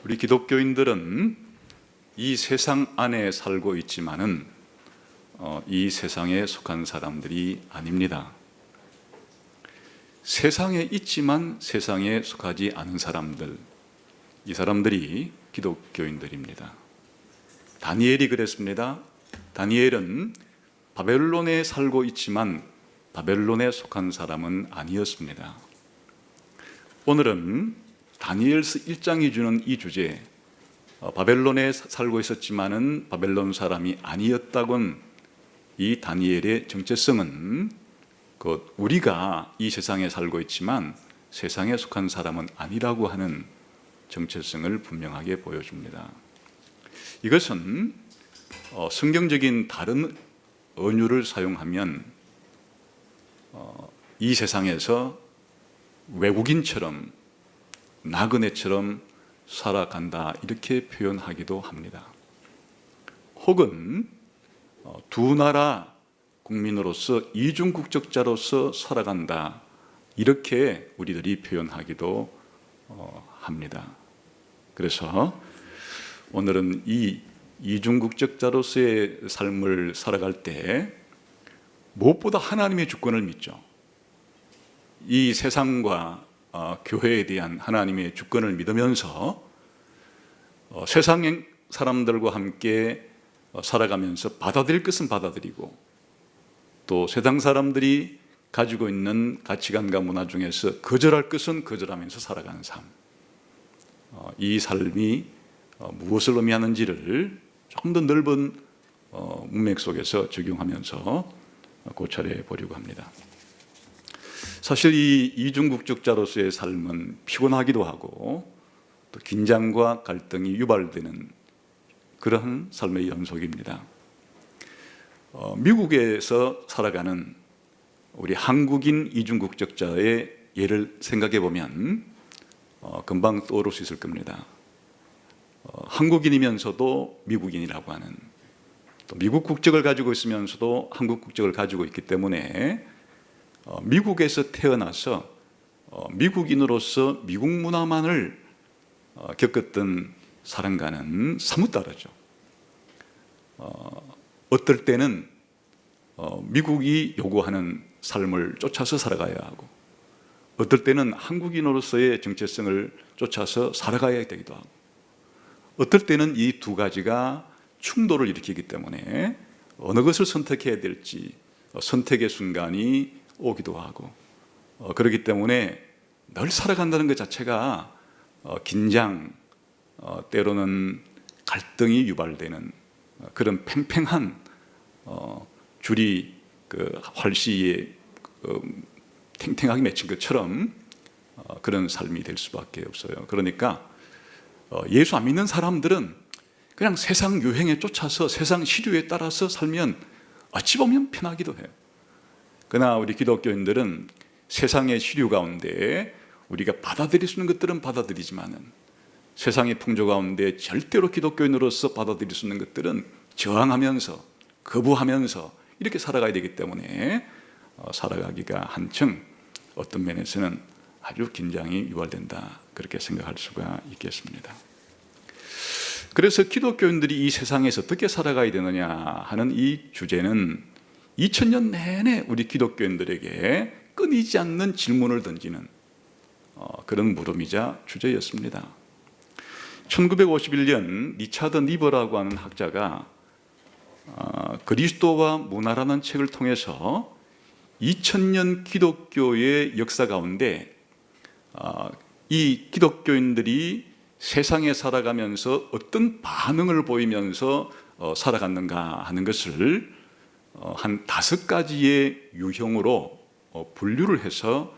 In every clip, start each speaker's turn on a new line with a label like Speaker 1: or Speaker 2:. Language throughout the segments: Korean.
Speaker 1: 우리 기독교인들은 이 세상 안에 살고 있지만은 이 세상에 속한 사람들이 아닙니다. 세상에 있지만 세상에 속하지 않은 사람들, 이 사람들이 기독교인들입니다. 다니엘이 그랬습니다. 다니엘은 바벨론에 살고 있지만 바벨론에 속한 사람은 아니었습니다. 오늘은 다니엘서 1장이 주는 이 주제, 바벨론에 살고 있었지만은 바벨론 사람이 아니었다곤 이 다니엘의 정체성은 우리가 이 세상에 살고 있지만 세상에 속한 사람은 아니라고 하는 정체성을 분명하게 보여줍니다. 이것은 성경적인 다른 언유를 사용하면 이 세상에서 외국인처럼 나그네처럼 살아간다 이렇게 표현하기도 합니다. 혹은 두 나라 국민으로서 이중 국적자로서 살아간다 이렇게 우리들이 표현하기도 합니다. 그래서 오늘은 이 이중 국적자로서의 삶을 살아갈 때 무엇보다 하나님의 주권을 믿죠. 이 세상과 교회에 대한 하나님의 주권을 믿으면서 세상 사람들과 함께 살아가면서 받아들일 것은 받아들이고 또 세상 사람들이 가지고 있는 가치관과 문화 중에서 거절할 것은 거절하면서 살아가는 삶, 이 삶이 무엇을 의미하는지를 조금 더 넓은 문맥 속에서 적용하면서 고찰해 보려고 합니다. 사실 이 이중국적자로서의 삶은 피곤하기도 하고 또 긴장과 갈등이 유발되는 그러한 삶의 연속입니다. 미국에서 살아가는 우리 한국인 이중국적자의 예를 생각해 보면 금방 떠오를 수 있을 겁니다. 한국인이면서도 미국인이라고 하는, 또 미국 국적을 가지고 있으면서도 한국 국적을 가지고 있기 때문에 미국에서 태어나서 미국인으로서 미국 문화만을 겪었던 사람과는 사뭇 다르죠. 어떨 때는 미국이 요구하는 삶을 쫓아서 살아가야 하고 어떨 때는 한국인으로서의 정체성을 쫓아서 살아가야 되기도 하고 어떨 때는 이 두 가지가 충돌을 일으키기 때문에 어느 것을 선택해야 될지 선택의 순간이 오기도 하고 그렇기 때문에 늘 살아간다는 것 자체가 긴장, 때로는 갈등이 유발되는 그런 팽팽한 줄이 활시에 탱탱하게 맺힌 것처럼 그런 삶이 될 수밖에 없어요. 그러니까 예수 안 믿는 사람들은 그냥 세상 유행에 쫓아서 세상 시류에 따라서 살면 어찌 보면 편하기도 해요. 그러나 우리 기독교인들은 세상의 시류 가운데 우리가 받아들일 수 있는 것들은 받아들이지만은 세상의 풍조 가운데 절대로 기독교인으로서 받아들일 수 있는 것들은 저항하면서 거부하면서 이렇게 살아가야 되기 때문에 살아가기가 한층 어떤 면에서는 아주 긴장이 유발된다 그렇게 생각할 수가 있겠습니다. 그래서 기독교인들이 이 세상에서 어떻게 살아가야 되느냐 하는 이 주제는 2000년 내내 우리 기독교인들에게 끊이지 않는 질문을 던지는 그런 물음이자 주제였습니다. 1951년 리차드 니버라고 하는 학자가 그리스도와 문화라는 책을 통해서 2000년 기독교의 역사 가운데 이 기독교인들이 세상에 살아가면서 어떤 반응을 보이면서 살아갔는가 하는 것을 한 5가지의 유형으로 분류를 해서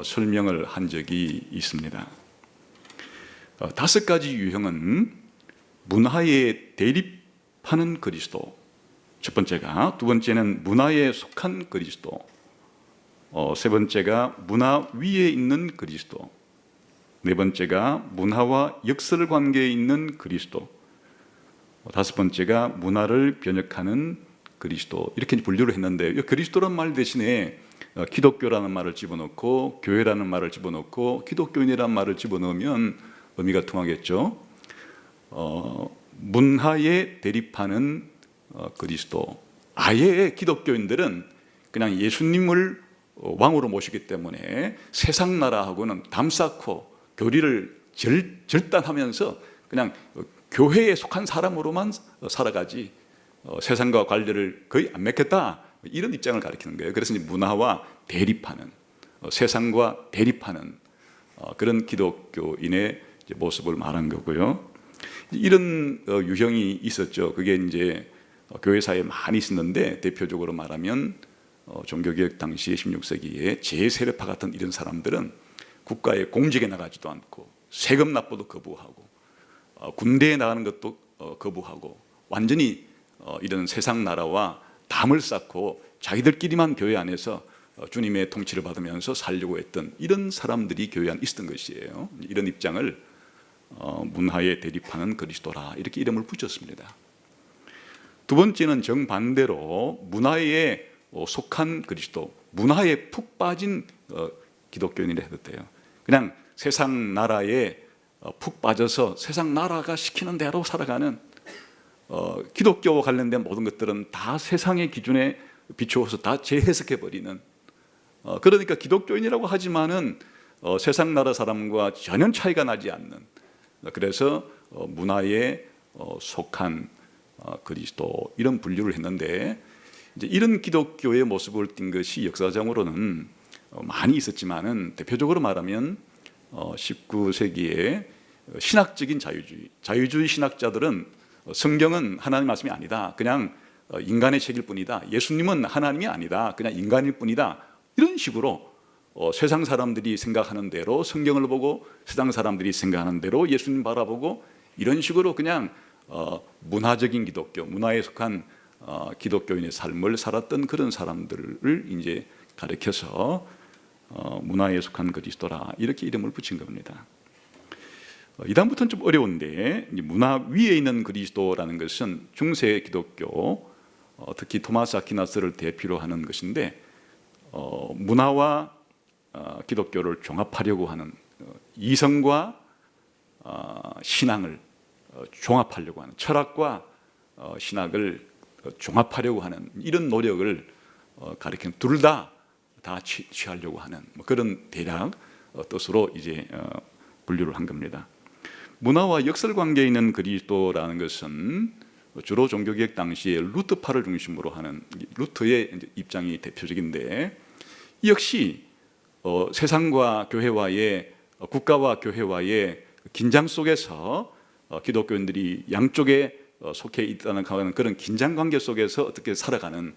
Speaker 1: 설명을 한 적이 있습니다. 5가지 유형은 문화에 대립하는 그리스도, 첫 번째가, 두 번째는 문화에 속한 그리스도, 세 번째가 문화 위에 있는 그리스도, 네 번째가 문화와 역설 관계에 있는 그리스도, 다섯 번째가 문화를 변혁하는 그리스도, 이렇게 분류를 했는데 그리스도란 말 대신에 기독교라는 말을 집어넣고 교회라는 말을 집어넣고 기독교인이라는 말을 집어넣으면 의미가 통하겠죠. 문화에 대립하는 그리스도, 아예 기독교인들은 그냥 예수님을 왕으로 모시기 때문에 세상 나라하고는 담쌓고 교리를 절단하면서 그냥 교회에 속한 사람으로만 살아가지 세상과 관계를 거의 안 맺겠다, 이런 입장을 가리키는 거예요. 그래서 이제 문화와 대립하는, 세상과 대립하는 그런 기독교인의 모습을 말한 거고요. 이런 유형이 있었죠. 그게 이제 교회사에 많이 있었는데, 대표적으로 말하면 종교개혁 당시에 16세기에 제세례파 같은 이런 사람들은 국가에 공직에 나가지도 않고 세금 납부도 거부하고 군대에 나가는 것도 거부하고 완전히 이런 세상 나라와 담을 쌓고 자기들끼리만 교회 안에서 주님의 통치를 받으면서 살려고 했던 이런 사람들이 교회 안에 있었던 것이에요. 이런 입장을 문화에 대립하는 그리스도라, 이렇게 이름을 붙였습니다. 두 번째는 정반대로 문화에 속한 그리스도, 문화에 푹 빠진 기독교인이라 해도 돼요. 그냥 세상 나라에 푹 빠져서 세상 나라가 시키는 대로 살아가는, 기독교와 관련된 모든 것들은 다 세상의 기준에 비추어서 다 재해석해버리는, 그러니까 기독교인이라고 하지만은 세상 나라 사람과 전혀 차이가 나지 않는, 그래서 문화에 속한 그리스도, 이런 분류를 했는데, 이제 이런 기독교의 모습을 띈 것이 역사적으로는 많이 있었지만은, 대표적으로 말하면 19세기에 신학적인 자유주의 신학자들은 성경은 하나님 말씀이 아니다, 그냥 인간의 책일 뿐이다, 예수님은 하나님이 아니다, 그냥 인간일 뿐이다, 이런 식으로 세상 사람들이 생각하는 대로 성경을 보고 세상 사람들이 생각하는 대로 예수님 바라보고, 이런 식으로 그냥 문화적인 기독교, 문화에 속한 기독교인의 삶을 살았던 그런 사람들을 이제 가리켜서 문화에 속한 그리스도라, 이렇게 이름을 붙인 겁니다. 이 다음부터는 좀 어려운데, 문화 위에 있는 그리스도라는 것은 중세 기독교, 특히 토마스 아퀴나스를 대표로 하는 것인데, 문화와 기독교를 종합하려고 하는, 이성과 신앙을 종합하려고 하는, 철학과 신학을 종합하려고 하는 이런 노력을 가리키는, 둘 다 취하려고 하는 그런 대략 뜻으로 이제 분류를 한 겁니다. 문화와 역설 관계에 있는 그리스도라는 것은 주로 종교개혁 당시에 루트파를 중심으로 하는, 루트의 입장이 대표적인데, 역시 세상과 교회와의, 국가와 교회와의 긴장 속에서 기독교인들이 양쪽에 속해 있다는 그런 긴장 관계 속에서 어떻게 살아가는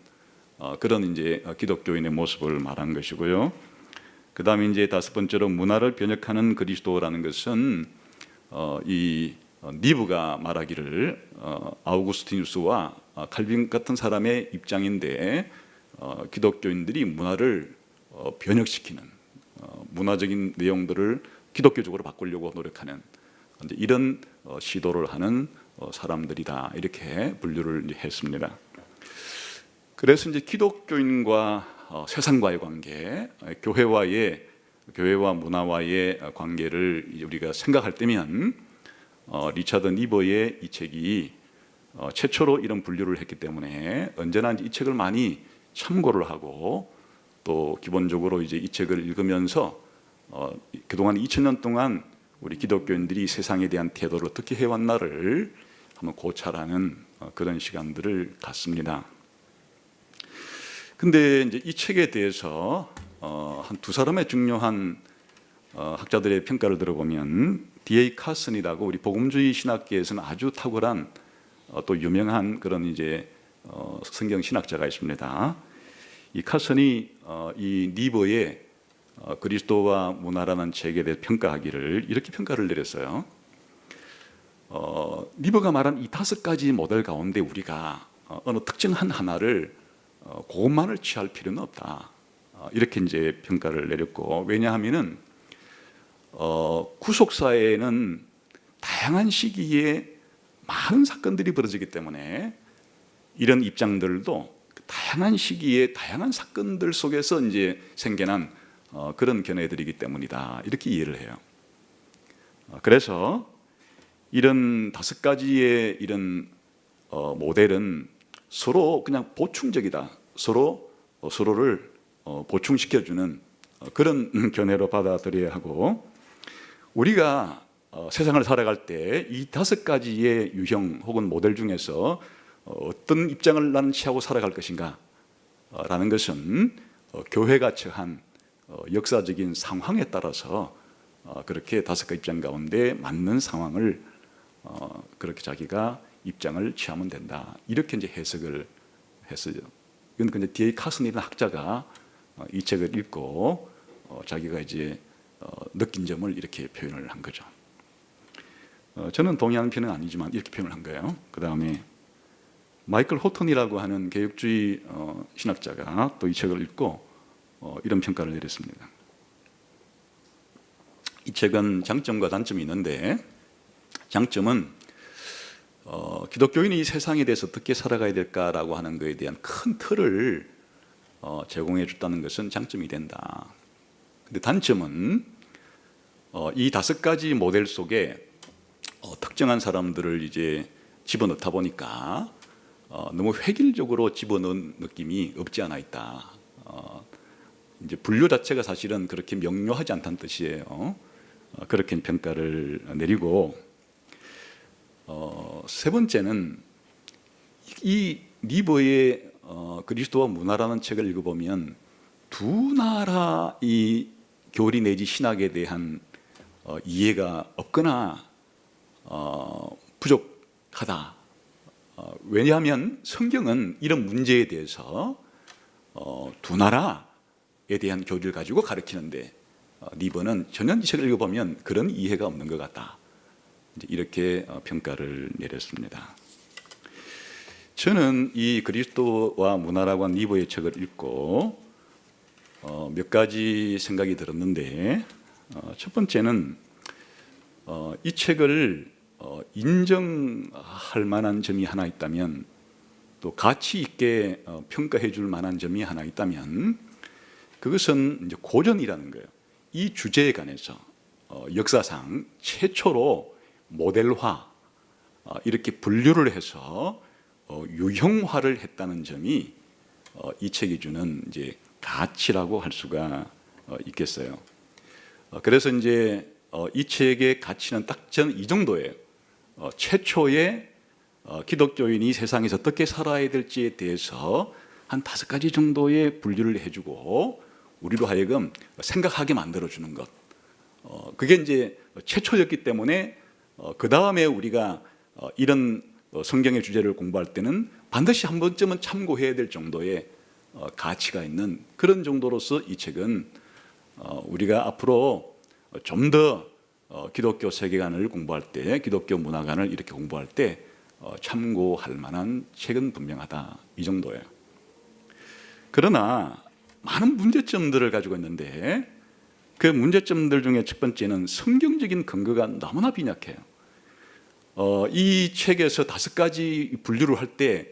Speaker 1: 그런 이제 기독교인의 모습을 말한 것이고요. 그 다음에 이제 다섯 번째로 문화를 변혁하는 그리스도라는 것은 이 니브가 말하기를 아우구스티누스와 칼빈 같은 사람의 입장인데, 기독교인들이 문화를 변혁시키는, 문화적인 내용들을 기독교적으로 바꾸려고 노력하는 이런 시도를 하는 사람들이다, 이렇게 분류를 했습니다. 그래서 이제 기독교인과 세상과의 관계, 교회와 문화와의 관계를 우리가 생각할 때면 리차드 니버의 이 책이 최초로 이런 분류를 했기 때문에 언제나 이 책을 많이 참고를 하고, 또 기본적으로 이제 이 책을 읽으면서 그동안 2000년 동안 우리 기독교인들이 세상에 대한 태도를 어떻게 해왔나를 한번 고찰하는 그런 시간들을 갖습니다. 근데 이제 이 책에 대해서 한 두 사람의 중요한 학자들의 평가를 들어보면, D.A. 카슨이라고 우리 복음주의 신학계에서는 아주 탁월한 또 유명한 그런 이제 성경 신학자가 있습니다. 이 카슨이 이 니버의 그리스도와 문화라는 책에 대해 평가하기를 이렇게 평가를 내렸어요. 니버가 말한 이 다섯 가지 모델 가운데 우리가 어느 특정한 하나를 그것만을 취할 필요는 없다, 이렇게 이제 평가를 내렸고, 왜냐하면은 구속사에는 다양한 시기에 많은 사건들이 벌어지기 때문에 이런 입장들도 다양한 시기에 다양한 사건들 속에서 이제 생겨난 그런 견해들이기 때문이다, 이렇게 이해를 해요. 그래서 이런 5가지의 이런 모델은 서로 그냥 보충적이다. 서로를 보충시켜주는 그런 견해로 받아들여야 하고, 우리가 세상을 살아갈 때 이 5가지의 유형 혹은 모델 중에서 어떤 입장을 나는 취하고 살아갈 것인가 라는 것은 교회가 처한 역사적인 상황에 따라서 그렇게 5가지 입장 가운데 맞는 상황을 그렇게 자기가 입장을 취하면 된다, 이렇게 이제 해석을 했어요. 이건 근데 D.A. 카슨이라는 학자가 이 책을 읽고 자기가 이제 느낀 점을 이렇게 표현을 한 거죠. 저는 동의하는 편은 아니지만 이렇게 표현을 한 거예요. 그 다음에 마이클 호턴이라고 하는 개혁주의 신학자가 또 이 책을 읽고 이런 평가를 내렸습니다. 이 책은 장점과 단점이 있는데, 장점은 기독교인이 이 세상에 대해서 어떻게 살아가야 될까라고 하는 것에 대한 큰 틀을 제공해 줬다는 것은 장점이 된다. 근데 단점은 이 5가지 모델 속에 특정한 사람들을 이제 집어넣다 보니까 너무 획일적으로 집어넣은 느낌이 없지 않아 있다. 이제 분류 자체가 사실은 그렇게 명료하지 않다는 뜻이에요. 그렇게 평가를 내리고, 세 번째는 이 리버의 그리스도와 문화라는 책을 읽어보면 두 나라 이 교리 내지 신학에 대한 이해가 없거나 부족하다. 왜냐하면 성경은 이런 문제에 대해서 두 나라에 대한 교리를 가지고 가르치는데 리버는 전혀 이 책을 읽어보면 그런 이해가 없는 것 같다. 이렇게 평가를 내렸습니다. 저는 이 그리스도와 문화라고 한 리버의 책을 읽고 몇 가지 생각이 들었는데, 첫 번째는 이 책을 인정할 만한 점이 하나 있다면, 또 가치 있게 평가해 줄 만한 점이 하나 있다면, 그것은 이제 고전이라는 거예요. 이 주제에 관해서 역사상 최초로 모델화, 이렇게 분류를 해서 유형화를 했다는 점이 이 책이 주는 이제 가치라고 할 수가 있겠어요. 그래서 이제 이 책의 가치는 딱 저는 이 정도예요. 최초의 기독교인이 세상에서 어떻게 살아야 될지에 대해서 한 5가지 정도의 분류를 해주고 우리로 하여금 생각하게 만들어주는 것. 그게 이제 최초였기 때문에 그 다음에 우리가 이런 성경의 주제를 공부할 때는 반드시 한 번쯤은 참고해야 될 정도의 가치가 있는 그런 정도로서 이 책은 우리가 앞으로 좀 더 기독교 세계관을 공부할 때, 기독교 문화관을 이렇게 공부할 때 참고할 만한 책은 분명하다, 이 정도예요. 그러나 많은 문제점들을 가지고 있는데, 그 문제점들 중에 첫 번째는 성경적인 근거가 너무나 빈약해요. 이 책에서 5가지 분류를 할 때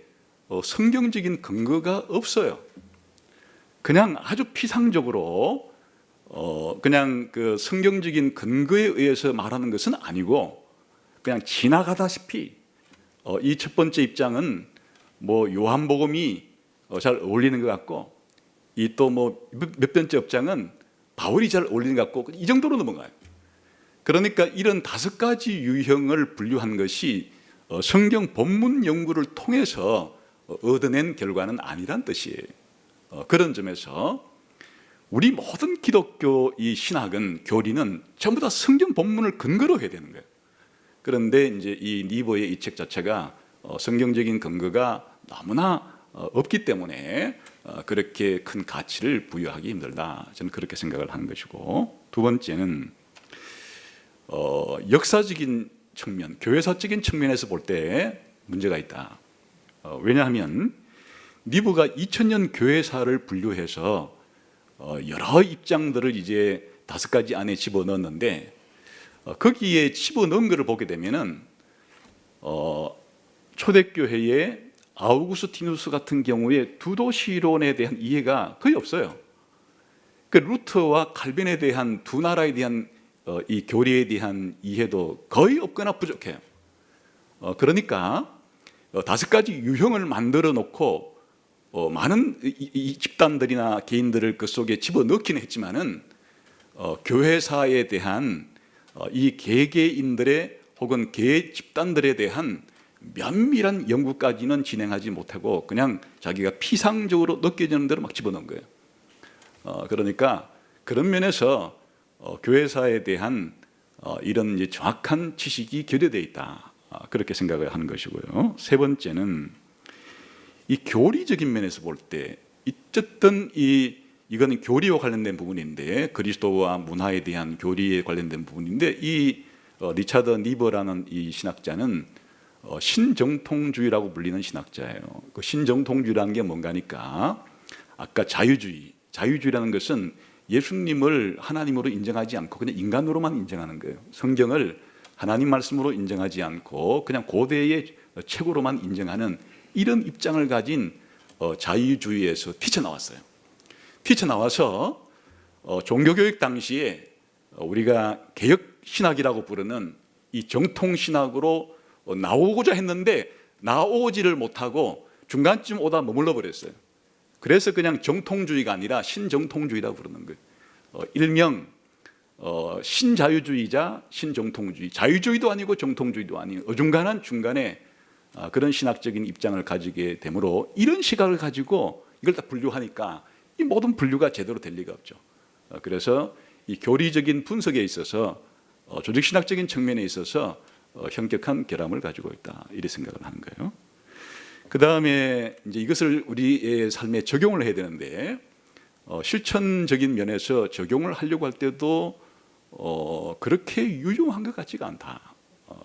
Speaker 1: 성경적인 근거가 없어요. 그냥 아주 피상적으로 그냥 그 성경적인 근거에 의해서 말하는 것은 아니고 그냥 지나가다시피 이 첫 번째 입장은 뭐 요한복음이 잘 어울리는 것 같고, 이 또 뭐 몇 번째 입장은 바울이 잘 어울리는 것 같고, 이 정도로 넘어가요. 그러니까 이런 5가지 유형을 분류한 것이 성경 본문 연구를 통해서 얻어낸 결과는 아니란 뜻이에요. 그런 점에서 우리 모든 기독교 이 신학은, 교리는 전부 다 성경 본문을 근거로 해야 되는 거예요. 그런데 이제 이 리버의 이 책 자체가 성경적인 근거가 너무나 없기 때문에 그렇게 큰 가치를 부여하기 힘들다, 저는 그렇게 생각을 하는 것이고, 두 번째는 역사적인 측면, 교회사적인 측면에서 볼 때 문제가 있다. 왜냐하면 리버가 2000년 교회사를 분류해서 여러 입장들을 이제 5가지 안에 집어넣었는데, 거기에 집어넣은 것을 보게 되면은 초대교회의 아우구스티누스 같은 경우에 두도시론에 대한 이해가 거의 없어요. 그 루터와 칼빈에 대한 두 나라에 대한 이 교리에 대한 이해도 거의 없거나 부족해요. 그러니까 5가지 유형을 만들어 놓고 많은 이 집단들이나 개인들을 그 속에 집어넣기는 했지만은 교회사에 대한 이 개개인들의 혹은 개 집단들에 대한 면밀한 연구까지는 진행하지 못하고 그냥 자기가 피상적으로 느껴지는 대로 막 집어넣은 거예요. 그러니까 그런 면에서 교회사에 대한 이런 이제 정확한 지식이 결여되어 있다. 그렇게 생각을 하는 것이고요. 세 번째는 이 교리적인 면에서 볼 때 어쨌든 이거는 교리와 관련된 부분인데 그리스도와 문화에 대한 교리에 관련된 부분인데 이 리차드 니버라는 이 신학자는 신정통주의라고 불리는 신학자예요. 그 신정통주의라는 게 뭔가니까 아까 자유주의라는 것은 예수님을 하나님으로 인정하지 않고 그냥 인간으로만 인정하는 거예요. 성경을 하나님 말씀으로 인정하지 않고 그냥 고대의 책으로만 인정하는 이런 입장을 가진 자유주의에서 튀쳐나왔어요. 튀쳐나와서 종교교육 당시에 우리가 개혁신학이라고 부르는 이 정통신학으로 나오고자 했는데 나오지를 못하고 중간쯤 오다 머물러 버렸어요. 그래서 그냥 정통주의가 아니라 신정통주의라고 부르는 거예요. 일명 신자유주의자, 신정통주의, 자유주의도 아니고 정통주의도 아니고 어중간한 중간에 그런 신학적인 입장을 가지게 되므로 이런 시각을 가지고 이걸 다 분류하니까 이 모든 분류가 제대로 될 리가 없죠. 그래서 이 교리적인 분석에 있어서 조직신학적인 측면에 있어서 현격한 결함을 가지고 있다 이렇게 생각을 하는 거예요. 그 다음에 이제 이것을 우리의 삶에 적용을 해야 되는데 실천적인 면에서 적용을 하려고 할 때도 그렇게 유용한 것 같지가 않다.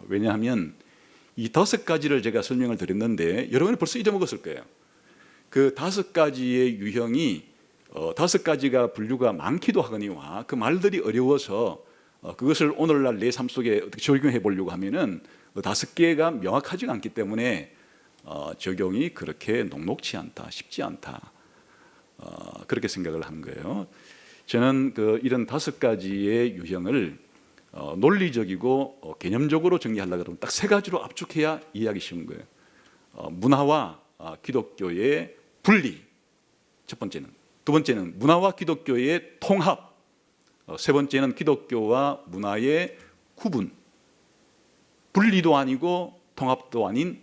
Speaker 1: 왜냐하면 이 5가지를 제가 설명을 드렸는데 여러분이 벌써 잊어먹었을 거예요. 그 5가지의 유형이 5가지가 분류가 많기도 하거니와 그 말들이 어려워서 그것을 오늘날 내 삶 속에 어떻게 적용해 보려고 하면은 5개가 명확하지가 않기 때문에 적용이 그렇게 녹록치 않다, 쉽지 않다. 그렇게 생각을 하는 거예요. 저는 이런 5가지의 유형을 논리적이고 개념적으로 정리하려고 그러면 딱 3가지로 압축해야 이해하기 쉬운 거예요. 문화와 기독교의 분리, 첫 번째는. 두 번째는 문화와 기독교의 통합. 세 번째는 기독교와 문화의 구분. 분리도 아니고 통합도 아닌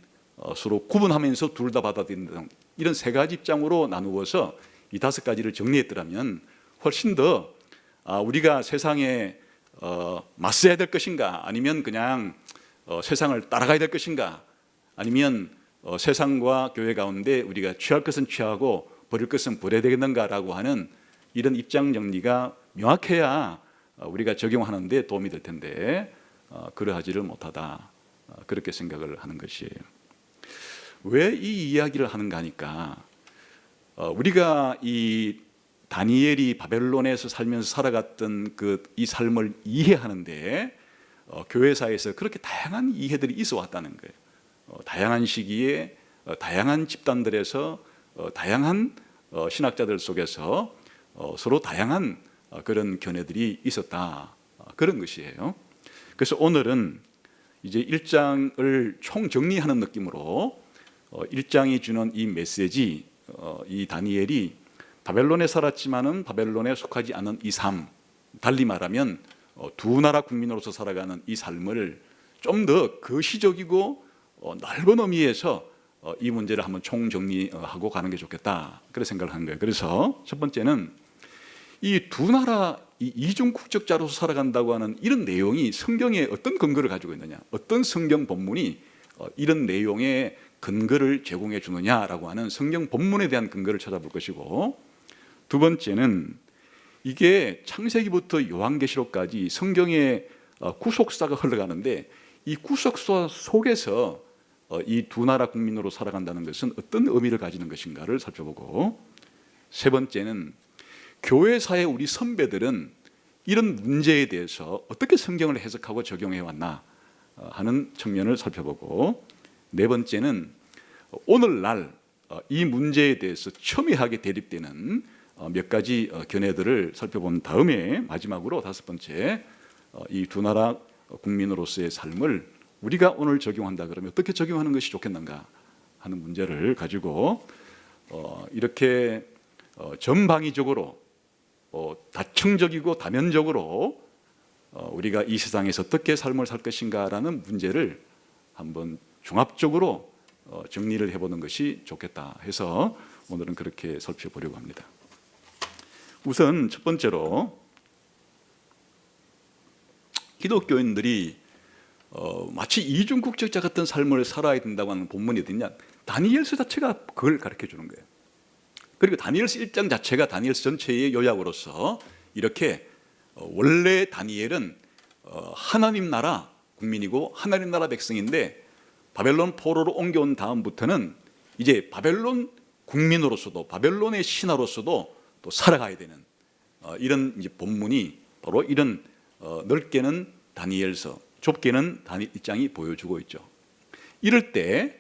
Speaker 1: 서로 구분하면서 둘 다 받아들인다. 이런 3가지 입장으로 나누어서 이 5가지를 정리했더라면 훨씬 더 우리가 세상에 맞서야 될 것인가 아니면 그냥 세상을 따라가야 될 것인가 아니면 세상과 교회 가운데 우리가 취할 것은 취하고 버릴 것은 버려야 되겠는가라고 하는 이런 입장 정리가 명확해야 우리가 적용하는 데 도움이 될 텐데 그러하지를 못하다 그렇게 생각을 하는 것이에요. 왜 이 이야기를 하는가 하니까 우리가 이 다니엘이 바벨론에서 살면서 살아갔던 이 삶을 이해하는데 교회사에서 그렇게 다양한 이해들이 있어 왔다는 거예요. 다양한 시기에 다양한 집단들에서 다양한 신학자들 속에서 서로 다양한 그런 견해들이 있었다 그런 것이에요. 그래서 오늘은 이제 1장을 총정리하는 느낌으로 1장이 주는 이 메시지, 이 다니엘이 바벨론에 살았지만은 바벨론에 속하지 않은 이 삶, 달리 말하면 두 나라 국민으로서 살아가는 이 삶을 좀 더 거시적이고 넓은 의미에서 이 문제를 한번 총정리하고 가는 게 좋겠다 그런 생각을 한 거예요. 그래서 첫 번째는 이 두 나라 이중 국적자로서 살아간다고 하는 이런 내용이 성경에 어떤 근거를 가지고 있느냐, 어떤 성경 본문이 이런 내용의 근거를 제공해 주느냐라고 하는 성경 본문에 대한 근거를 찾아볼 것이고, 두 번째는 이게 창세기부터 요한계시록까지 성경의 구속사가 흘러가는데 이 구속사 속에서 이 두 나라 국민으로 살아간다는 것은 어떤 의미를 가지는 것인가를 살펴보고, 세 번째는 교회사의 우리 선배들은 이런 문제에 대해서 어떻게 성경을 해석하고 적용해 왔나 하는 측면을 살펴보고, 네 번째는 오늘날 이 문제에 대해서 첨예하게 대립되는 몇 가지 견해들을 살펴본 다음에 마지막으로 다섯 번째 이 두 나라 국민으로서의 삶을 우리가 오늘 적용한다 그러면 어떻게 적용하는 것이 좋겠는가 하는 문제를 가지고 이렇게 전방위적으로 다층적이고 다면적으로 우리가 이 세상에서 어떻게 삶을 살 것인가라는 문제를 한번 종합적으로 정리를 해보는 것이 좋겠다 해서 오늘은 그렇게 살펴보려고 합니다. 우선 첫 번째로 기독교인들이 마치 이중국적자 같은 삶을 살아야 된다고 하는 본문이 어딨냐? 다니엘서 자체가 그걸 가르쳐 주는 거예요. 그리고 다니엘서 1장 자체가 다니엘서 전체의 요약으로서 이렇게 원래 다니엘은 하나님 나라 국민이고 하나님 나라 백성인데 바벨론 포로로 옮겨온 다음부터는 이제 바벨론 국민으로서도 바벨론의 신하로서도 또 살아가야 되는 이런 이제 본문이 바로 이런 넓게는 다니엘서, 좁게는 다니엘 1장이 보여주고 있죠. 이럴 때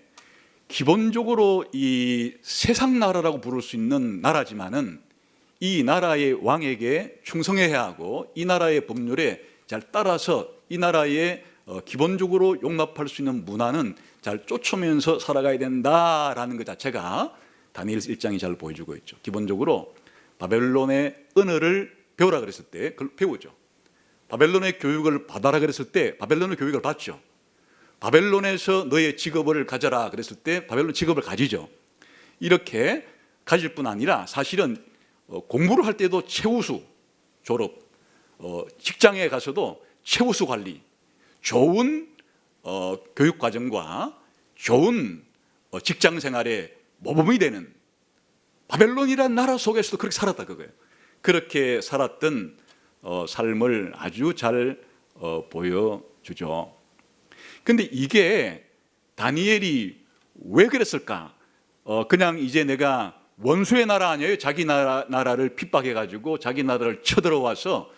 Speaker 1: 기본적으로 이 세상 나라라고 부를 수 있는 나라지만은 이 나라의 왕에게 충성해야 하고 이 나라의 법률에 잘 따라서 이 나라의 기본적으로 용납할 수 있는 문화는 잘 쫓으면서 살아가야 된다라는 것 자체가 다니엘서 1장이 잘 보여주고 있죠. 기본적으로 바벨론의 언어를 배우라 그랬을 때 그걸 배우죠. 바벨론의 교육을 받아라 그랬을 때 바벨론의 교육을 받죠. 바벨론에서 너의 직업을 가져라 그랬을 때 바벨론 직업을 가지죠. 이렇게 가질 뿐 아니라 사실은 공부를 할 때도 최우수 졸업, 직장에 가서도 최우수 관리, 좋은 교육 과정과 좋은 직장 생활의 모범이 되는 바벨론이라는 나라 속에서도 그렇게 살았다 그거예요. 그렇게 살았던 삶을 아주 잘 보여주죠. 근데 이게 다니엘이 왜 그랬을까? 그냥 이제 내가 원수의 나라 아니에요? 자기 나라를 핍박해가지고 자기 나라를 쳐들어와서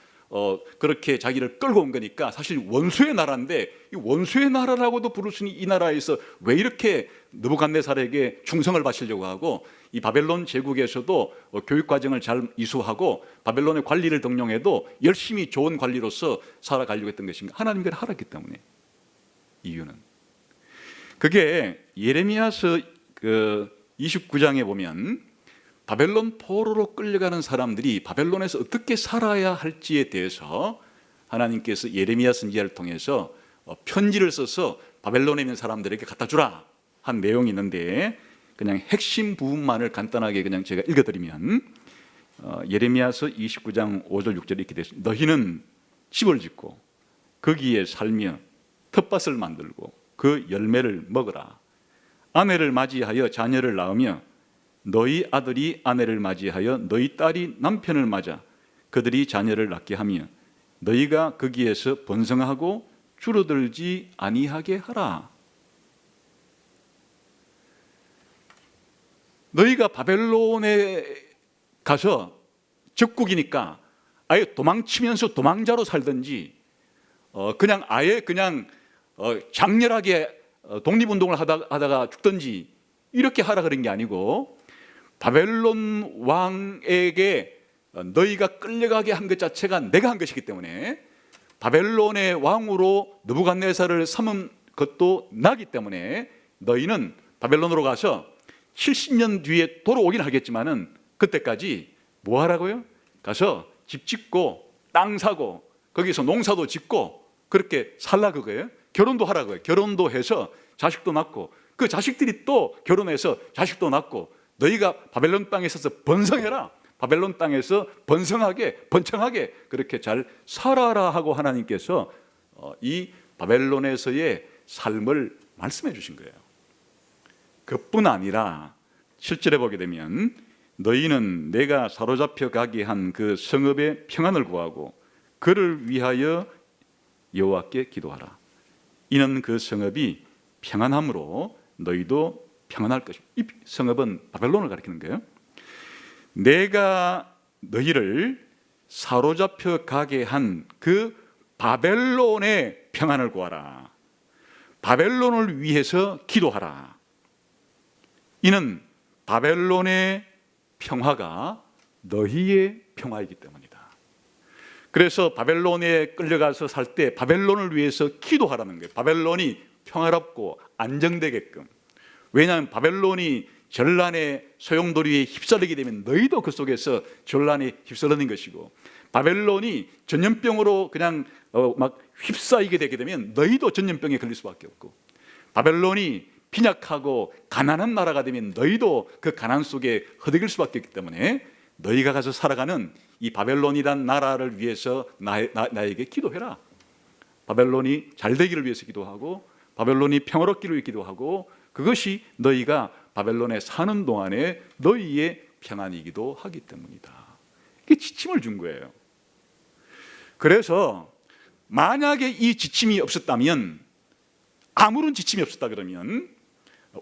Speaker 1: 그렇게 자기를 끌고 온 거니까 사실 원수의 나라인데 이 원수의 나라라고도 부를 수 있는 이 나라에서 왜 이렇게 느부갓네살에게 충성을 바치려고 하고 이 바벨론 제국에서도 교육 과정을 잘 이수하고 바벨론의 관리를 등용해도 열심히 좋은 관리로서 살아가려고 했던 것인가? 하나님께서 하라기 때문에. 이유는 그게 예레미야서 29장에 보면 바벨론 포로로 끌려가는 사람들이 바벨론에서 어떻게 살아야 할지에 대해서 하나님께서 예레미야 선지자를 통해서 편지를 써서 바벨론에 있는 사람들에게 갖다 주라 한 내용이 있는데 그냥 핵심 부분만을 간단하게 그냥 제가 읽어드리면 예레미야서 29장 5절 6절 이렇게 되어 있습니다. 너희는 집을 짓고 거기에 살며 텃밭을 만들고 그 열매를 먹으라. 아내를 맞이하여 자녀를 낳으며 너희 아들이 아내를 맞이하여 너희 딸이 남편을 맞아 그들이 자녀를 낳게 하며 너희가 거기에서 번성하고 줄어들지 아니하게 하라. 너희가 바벨론에 가서 적국이니까 아예 도망치면서 도망자로 살든지 그냥 아예 그냥 장렬하게 독립운동을 하다가 죽든지 이렇게 하라 그런 게 아니고 바벨론 왕에게 너희가 끌려가게 한 것 자체가 내가 한 것이기 때문에 바벨론의 왕으로 느부갓네살을 삼은 것도 나기 때문에 너희는 바벨론으로 가서 70년 뒤에 돌아오긴 하겠지만은 그때까지 뭐 하라고요? 가서 집 짓고 땅 사고 거기서 농사도 짓고 그렇게 살라 그거예요. 결혼도 하라고요. 결혼도 해서 자식도 낳고 그 자식들이 또 결혼해서 자식도 낳고 너희가 바벨론 땅에 있어서 번성해라. 바벨론 땅에서 번성하게 번창하게 그렇게 잘 살아라 하고 하나님께서 이 바벨론에서의 삶을 말씀해 주신 거예요. 그뿐 아니라 7절에 보게 되면 너희는 내가 사로잡혀 가게 한 그 성읍의 평안을 구하고 그를 위하여 여호와께 기도하라. 이는 그 성읍이 평안함으로 너희도 평안할 것이다. 이 성읍은 바벨론을 가리키는 거예요. 내가 너희를 사로잡혀 가게 한 그 바벨론의 평안을 구하라. 바벨론을 위해서 기도하라. 이는 바벨론의 평화가 너희의 평화이기 때문이다. 그래서 바벨론에 끌려가서 살 때 바벨론을 위해서 기도하라는 거예요. 바벨론이 평화롭고 안정되게끔. 왜냐하면 바벨론이 전란의 소용돌이에 휩쓸리게 되면 너희도 그 속에서 전란에 휩쓸리는 것이고, 바벨론이 전염병으로 그냥 막 휩싸이게 되게 되면 너희도 전염병에 걸릴 수밖에 없고, 바벨론이 빈약하고 가난한 나라가 되면 너희도 그 가난 속에 허덕일 수밖에 없기 때문에 너희가 가서 살아가는 이 바벨론이란 나라를 위해서 나에게 기도해라. 바벨론이 잘 되기를 위해서 기도하고, 바벨론이 평화롭기를 위해 기도하고, 그것이 너희가 바벨론에 사는 동안에 너희의 평안이기도 하기 때문이다. 이게 지침을 준 거예요. 그래서 만약에 이 지침이 없었다면, 아무런 지침이 없었다 그러면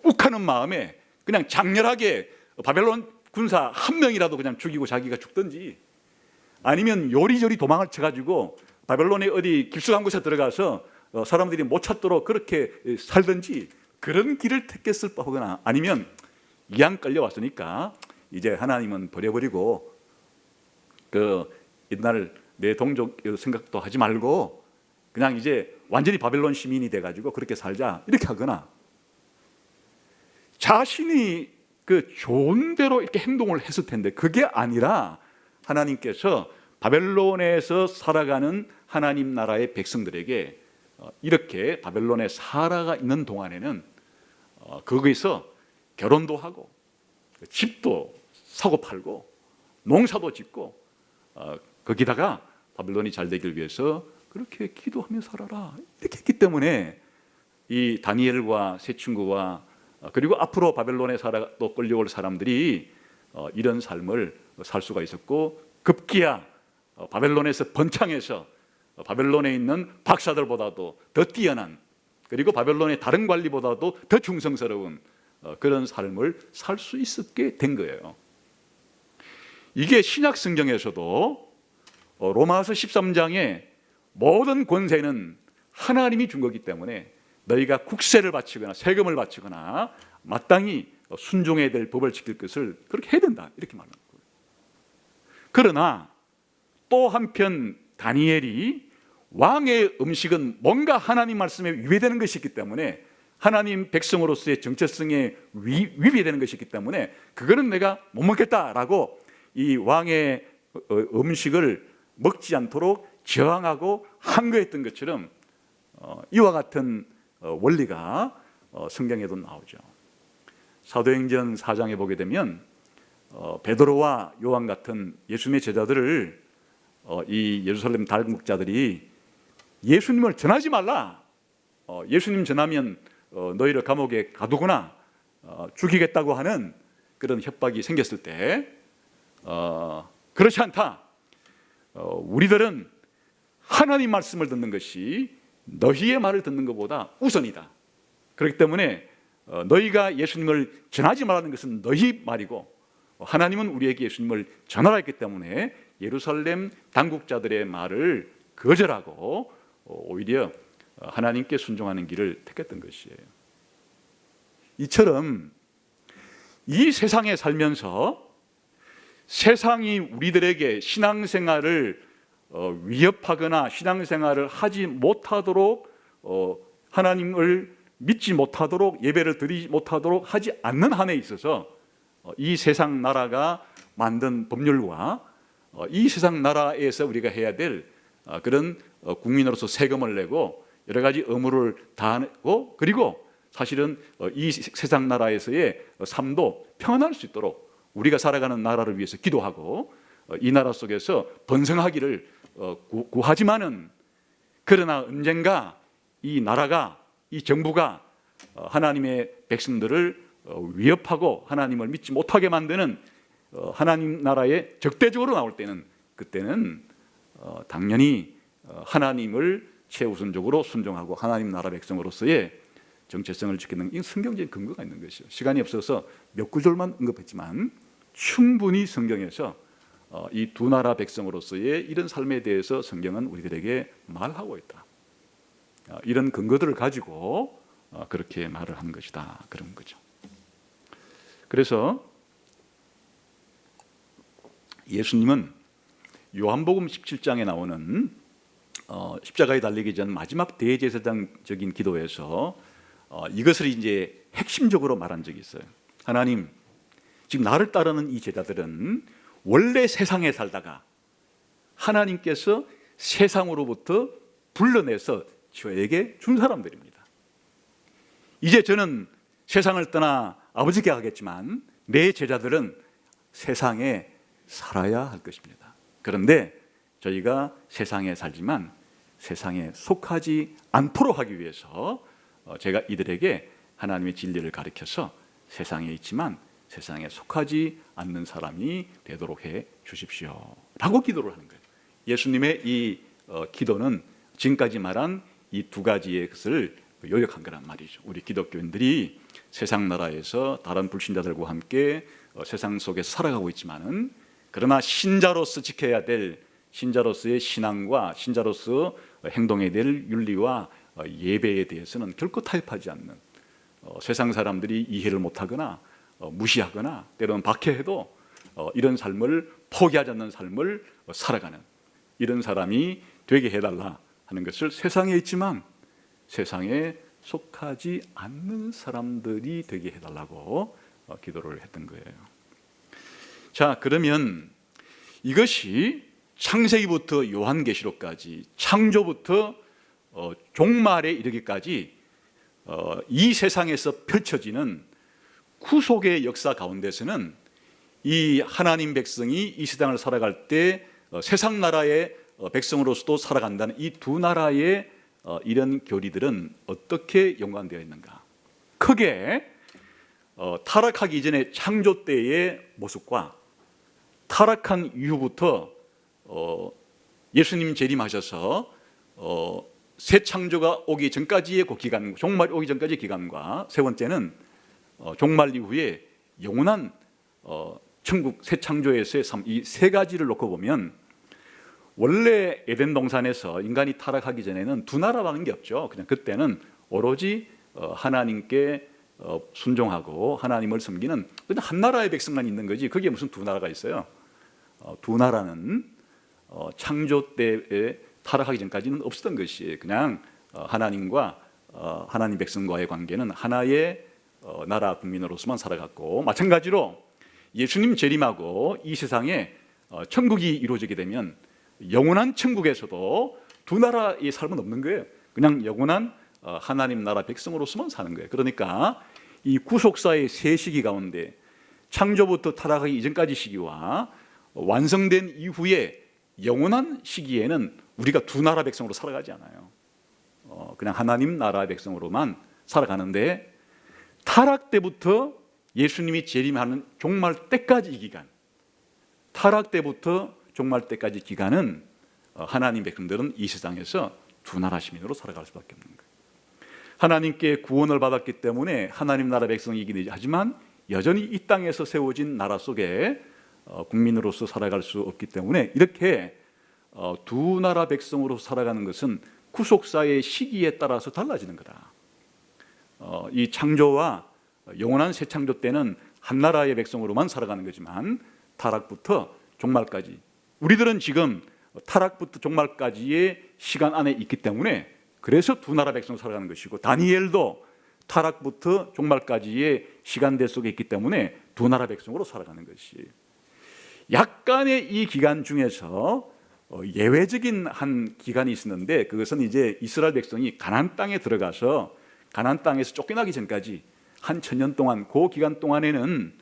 Speaker 1: 욱하는 마음에 그냥 장렬하게 바벨론 군사 한 명이라도 그냥 죽이고 자기가 죽든지, 아니면 요리조리 도망을 쳐가지고 바벨론의 어디 깊숙한 곳에 들어가서 사람들이 못 찾도록 그렇게 살든지, 그런 길을 택했을 바거나, 아니면 이왕 끌려왔으니까 이제 하나님은 버려버리고 그 옛날 내 동족 생각도 하지 말고 그냥 이제 완전히 바벨론 시민이 돼가지고 그렇게 살자, 이렇게 하거나, 자신이 그 좋은 대로 이렇게 행동을 했을 텐데 그게 아니라 하나님께서 바벨론에서 살아가는 하나님 나라의 백성들에게 이렇게 바벨론에 살아가 있는 동안에는 거기서 결혼도 하고 집도 사고 팔고 농사도 짓고, 거기다가 바벨론이 잘 되길 위해서 그렇게 기도하며 살아라, 이렇게 했기 때문에 이 다니엘과 세 친구와 그리고 앞으로 바벨론에 또 끌려올 사람들이 이런 삶을 살 수가 있었고, 급기야 바벨론에서 번창해서 바벨론에 있는 박사들보다도 더 뛰어난, 그리고 바벨론의 다른 관리보다도 더 충성스러운 그런 삶을 살 수 있었게 된 거예요. 이게 신약 성경에서도 로마서 13장에 모든 권세는 하나님이 준 거기 때문에 너희가 국세를 바치거나 세금을 바치거나 마땅히 순종해야 될 법을 지킬 것을 그렇게 해야 된다, 이렇게 말하는 거예요. 그러나 또 한편 다니엘이 왕의 음식은 뭔가 하나님 말씀에 위배되는 것이기 때문에, 하나님 백성으로서의 정체성에 위배되는 것이기 때문에 그거는 내가 못 먹겠다라고 이 왕의 음식을 먹지 않도록 저항하고 항거했던 것처럼 이와 같은 원리가 성경에도 나오죠. 사도행전 4장에 보게 되면 베드로와 요한 같은 예수님의 제자들을 이 예루살렘 당국자들이 예수님을 전하지 말라, 예수님 전하면 너희를 감옥에 가두거나 죽이겠다고 하는 그런 협박이 생겼을 때, 그렇지 않다, 우리들은 하나님 말씀을 듣는 것이 너희의 말을 듣는 것보다 우선이다. 그렇기 때문에 너희가 예수님을 전하지 말라는 것은 너희 말이고, 하나님은 우리에게 예수님을 전하라 했기 때문에 예루살렘 당국자들의 말을 거절하고 오히려 하나님께 순종하는 길을 택했던 것이에요. 이처럼 이 세상에 살면서 세상이 우리들에게 신앙생활을 위협하거나 신앙생활을 하지 못하도록, 하나님을 믿지 못하도록, 예배를 드리지 못하도록 하지 않는 한에 있어서 이 세상 나라가 만든 법률과 이 세상 나라에서 우리가 해야 될 그런 국민으로서 세금을 내고 여러 가지 의무를 다하고, 그리고 사실은 이 세상 나라에서의 삶도 평안할 수 있도록 우리가 살아가는 나라를 위해서 기도하고 이 나라 속에서 번성하기를 구하지만은, 그러나 언젠가 이 나라가, 이 정부가 하나님의 백성들을 위협하고 하나님을 믿지 못하게 만드는 하나님 나라에 적대적으로 나올 때는, 그때는 당연히 하나님을 최우선적으로 순종하고 하나님 나라 백성으로서의 정체성을 지키는 이 성경적인 근거가 있는 것이죠. 시간이 없어서 몇 구절만 언급했지만 충분히 성경에서 이 두 나라 백성으로서의 이런 삶에 대해서 성경은 우리들에게 말하고 있다. 이런 근거들을 가지고 그렇게 말을 한 것이다, 그런 거죠. 그래서 예수님은 요한복음 17장에 나오는 십자가에 달리기 전 마지막 대제사장적인 기도에서 이것을 이제 핵심적으로 말한 적이 있어요. 하나님, 지금 나를 따르는 이 제자들은 원래 세상에 살다가 하나님께서 세상으로부터 불러내서 저에게 준 사람들입니다. 이제 저는 세상을 떠나 아버지께 가겠지만 내 제자들은 세상에 살아야 할 것입니다. 그런데 저희가 세상에 살지만 세상에 속하지 않도록 하기 위해서 제가 이들에게 하나님의 진리를 가르쳐서 세상에 있지만 세상에 속하지 않는 사람이 되도록 해 주십시오 라고 기도를 하는 거예요. 예수님의 이 기도는 지금까지 말한 이 두 가지의 것을 요약한 거란 말이죠. 우리 기독교인들이 세상 나라에서 다른 불신자들과 함께 세상 속에서 살아가고 있지만은 그러나 신자로서 지켜야 될 신자로서의 신앙과 신자로서 행동해야 될 윤리와 예배에 대해서는 결코 타협하지 않는, 세상 사람들이 이해를 못하거나 무시하거나 때로는 박해해도 이런 삶을 포기하지 않는 삶을 살아가는 이런 사람이 되게 해달라 하는 것을 세상에 있지만 세상에 속하지 않는 사람들이 되게 해달라고 기도를 했던 거예요. 자, 그러면 이것이 창세기부터 요한계시록까지, 창조부터 종말에 이르기까지 이 세상에서 펼쳐지는 구속의 역사 가운데서는 이 하나님 백성이 이 세상을 살아갈 때 세상 나라의 백성으로서도 살아간다는 이 두 나라의 이런 교리들은 어떻게 연관되어 있는가? 크게 타락하기 이전의 창조 때의 모습과 타락한 이후부터 예수님 재림하셔서 새 창조가 오기 전까지의 그 기간, 종말이 오기 전까지의 기간과 세 번째는 종말 이후에 영원한 천국 새 창조에서의 삶, 이 세 가지를 놓고 보면 원래 에덴 동산에서 인간이 타락하기 전에는 두 나라라는 게 없죠. 그냥 그때는 오로지 하나님께 순종하고 하나님을 섬기는 그냥 한 나라의 백성만 있는 거지. 거기에 무슨 두 나라가 있어요? 두 나라는 창조 때에 타락하기 전까지는 없었던 것이 그냥 하나님과 하나님 백성과의 관계는 하나의 나라 국민으로서만 살아갔고, 마찬가지로 예수님 재림하고 이 세상에 천국이 이루어지게 되면 영원한 천국에서도 두 나라의 삶은 없는 거예요. 그냥 영원한 하나님 나라 백성으로서만 사는 거예요. 그러니까 이 구속사의 세 시기 가운데 창조부터 타락하기 이전까지 시기와 완성된 이후에 영원한 시기에는 우리가 두 나라 백성으로 살아가지 않아요. 그냥 하나님 나라 백성으로만 살아가는데, 타락 때부터 예수님이 재림하는 종말 때까지 이 기간, 타락 때부터 종말 때까지 기간은 하나님 백성들은 이 세상에서 두 나라 시민으로 살아갈 수밖에 없는 거예요. 하나님께 구원을 받았기 때문에 하나님 나라 백성이긴 하지만 여전히 이 땅에서 세워진 나라 속에 국민으로서 살아갈 수 없기 때문에 이렇게 두 나라 백성으로 살아가는 것은 구속사의 시기에 따라서 달라지는 거다. 이 창조와 영원한 새 창조 때는 한 나라의 백성으로만 살아가는 거지만 타락부터 종말까지, 우리들은 지금 타락부터 종말까지의 시간 안에 있기 때문에 그래서 두 나라 백성으로 살아가는 것이고, 다니엘도 타락부터 종말까지의 시간대 속에 있기 때문에 두 나라 백성으로 살아가는 것이, 약간의 이 기간 중에서 예외적인 한 기간이 있었는데, 그것은 이제 이스라엘 백성이 가나안 땅에 들어가서 가나안 땅에서 쫓겨나기 전까지 한 1000년 동안, 그 기간 동안에는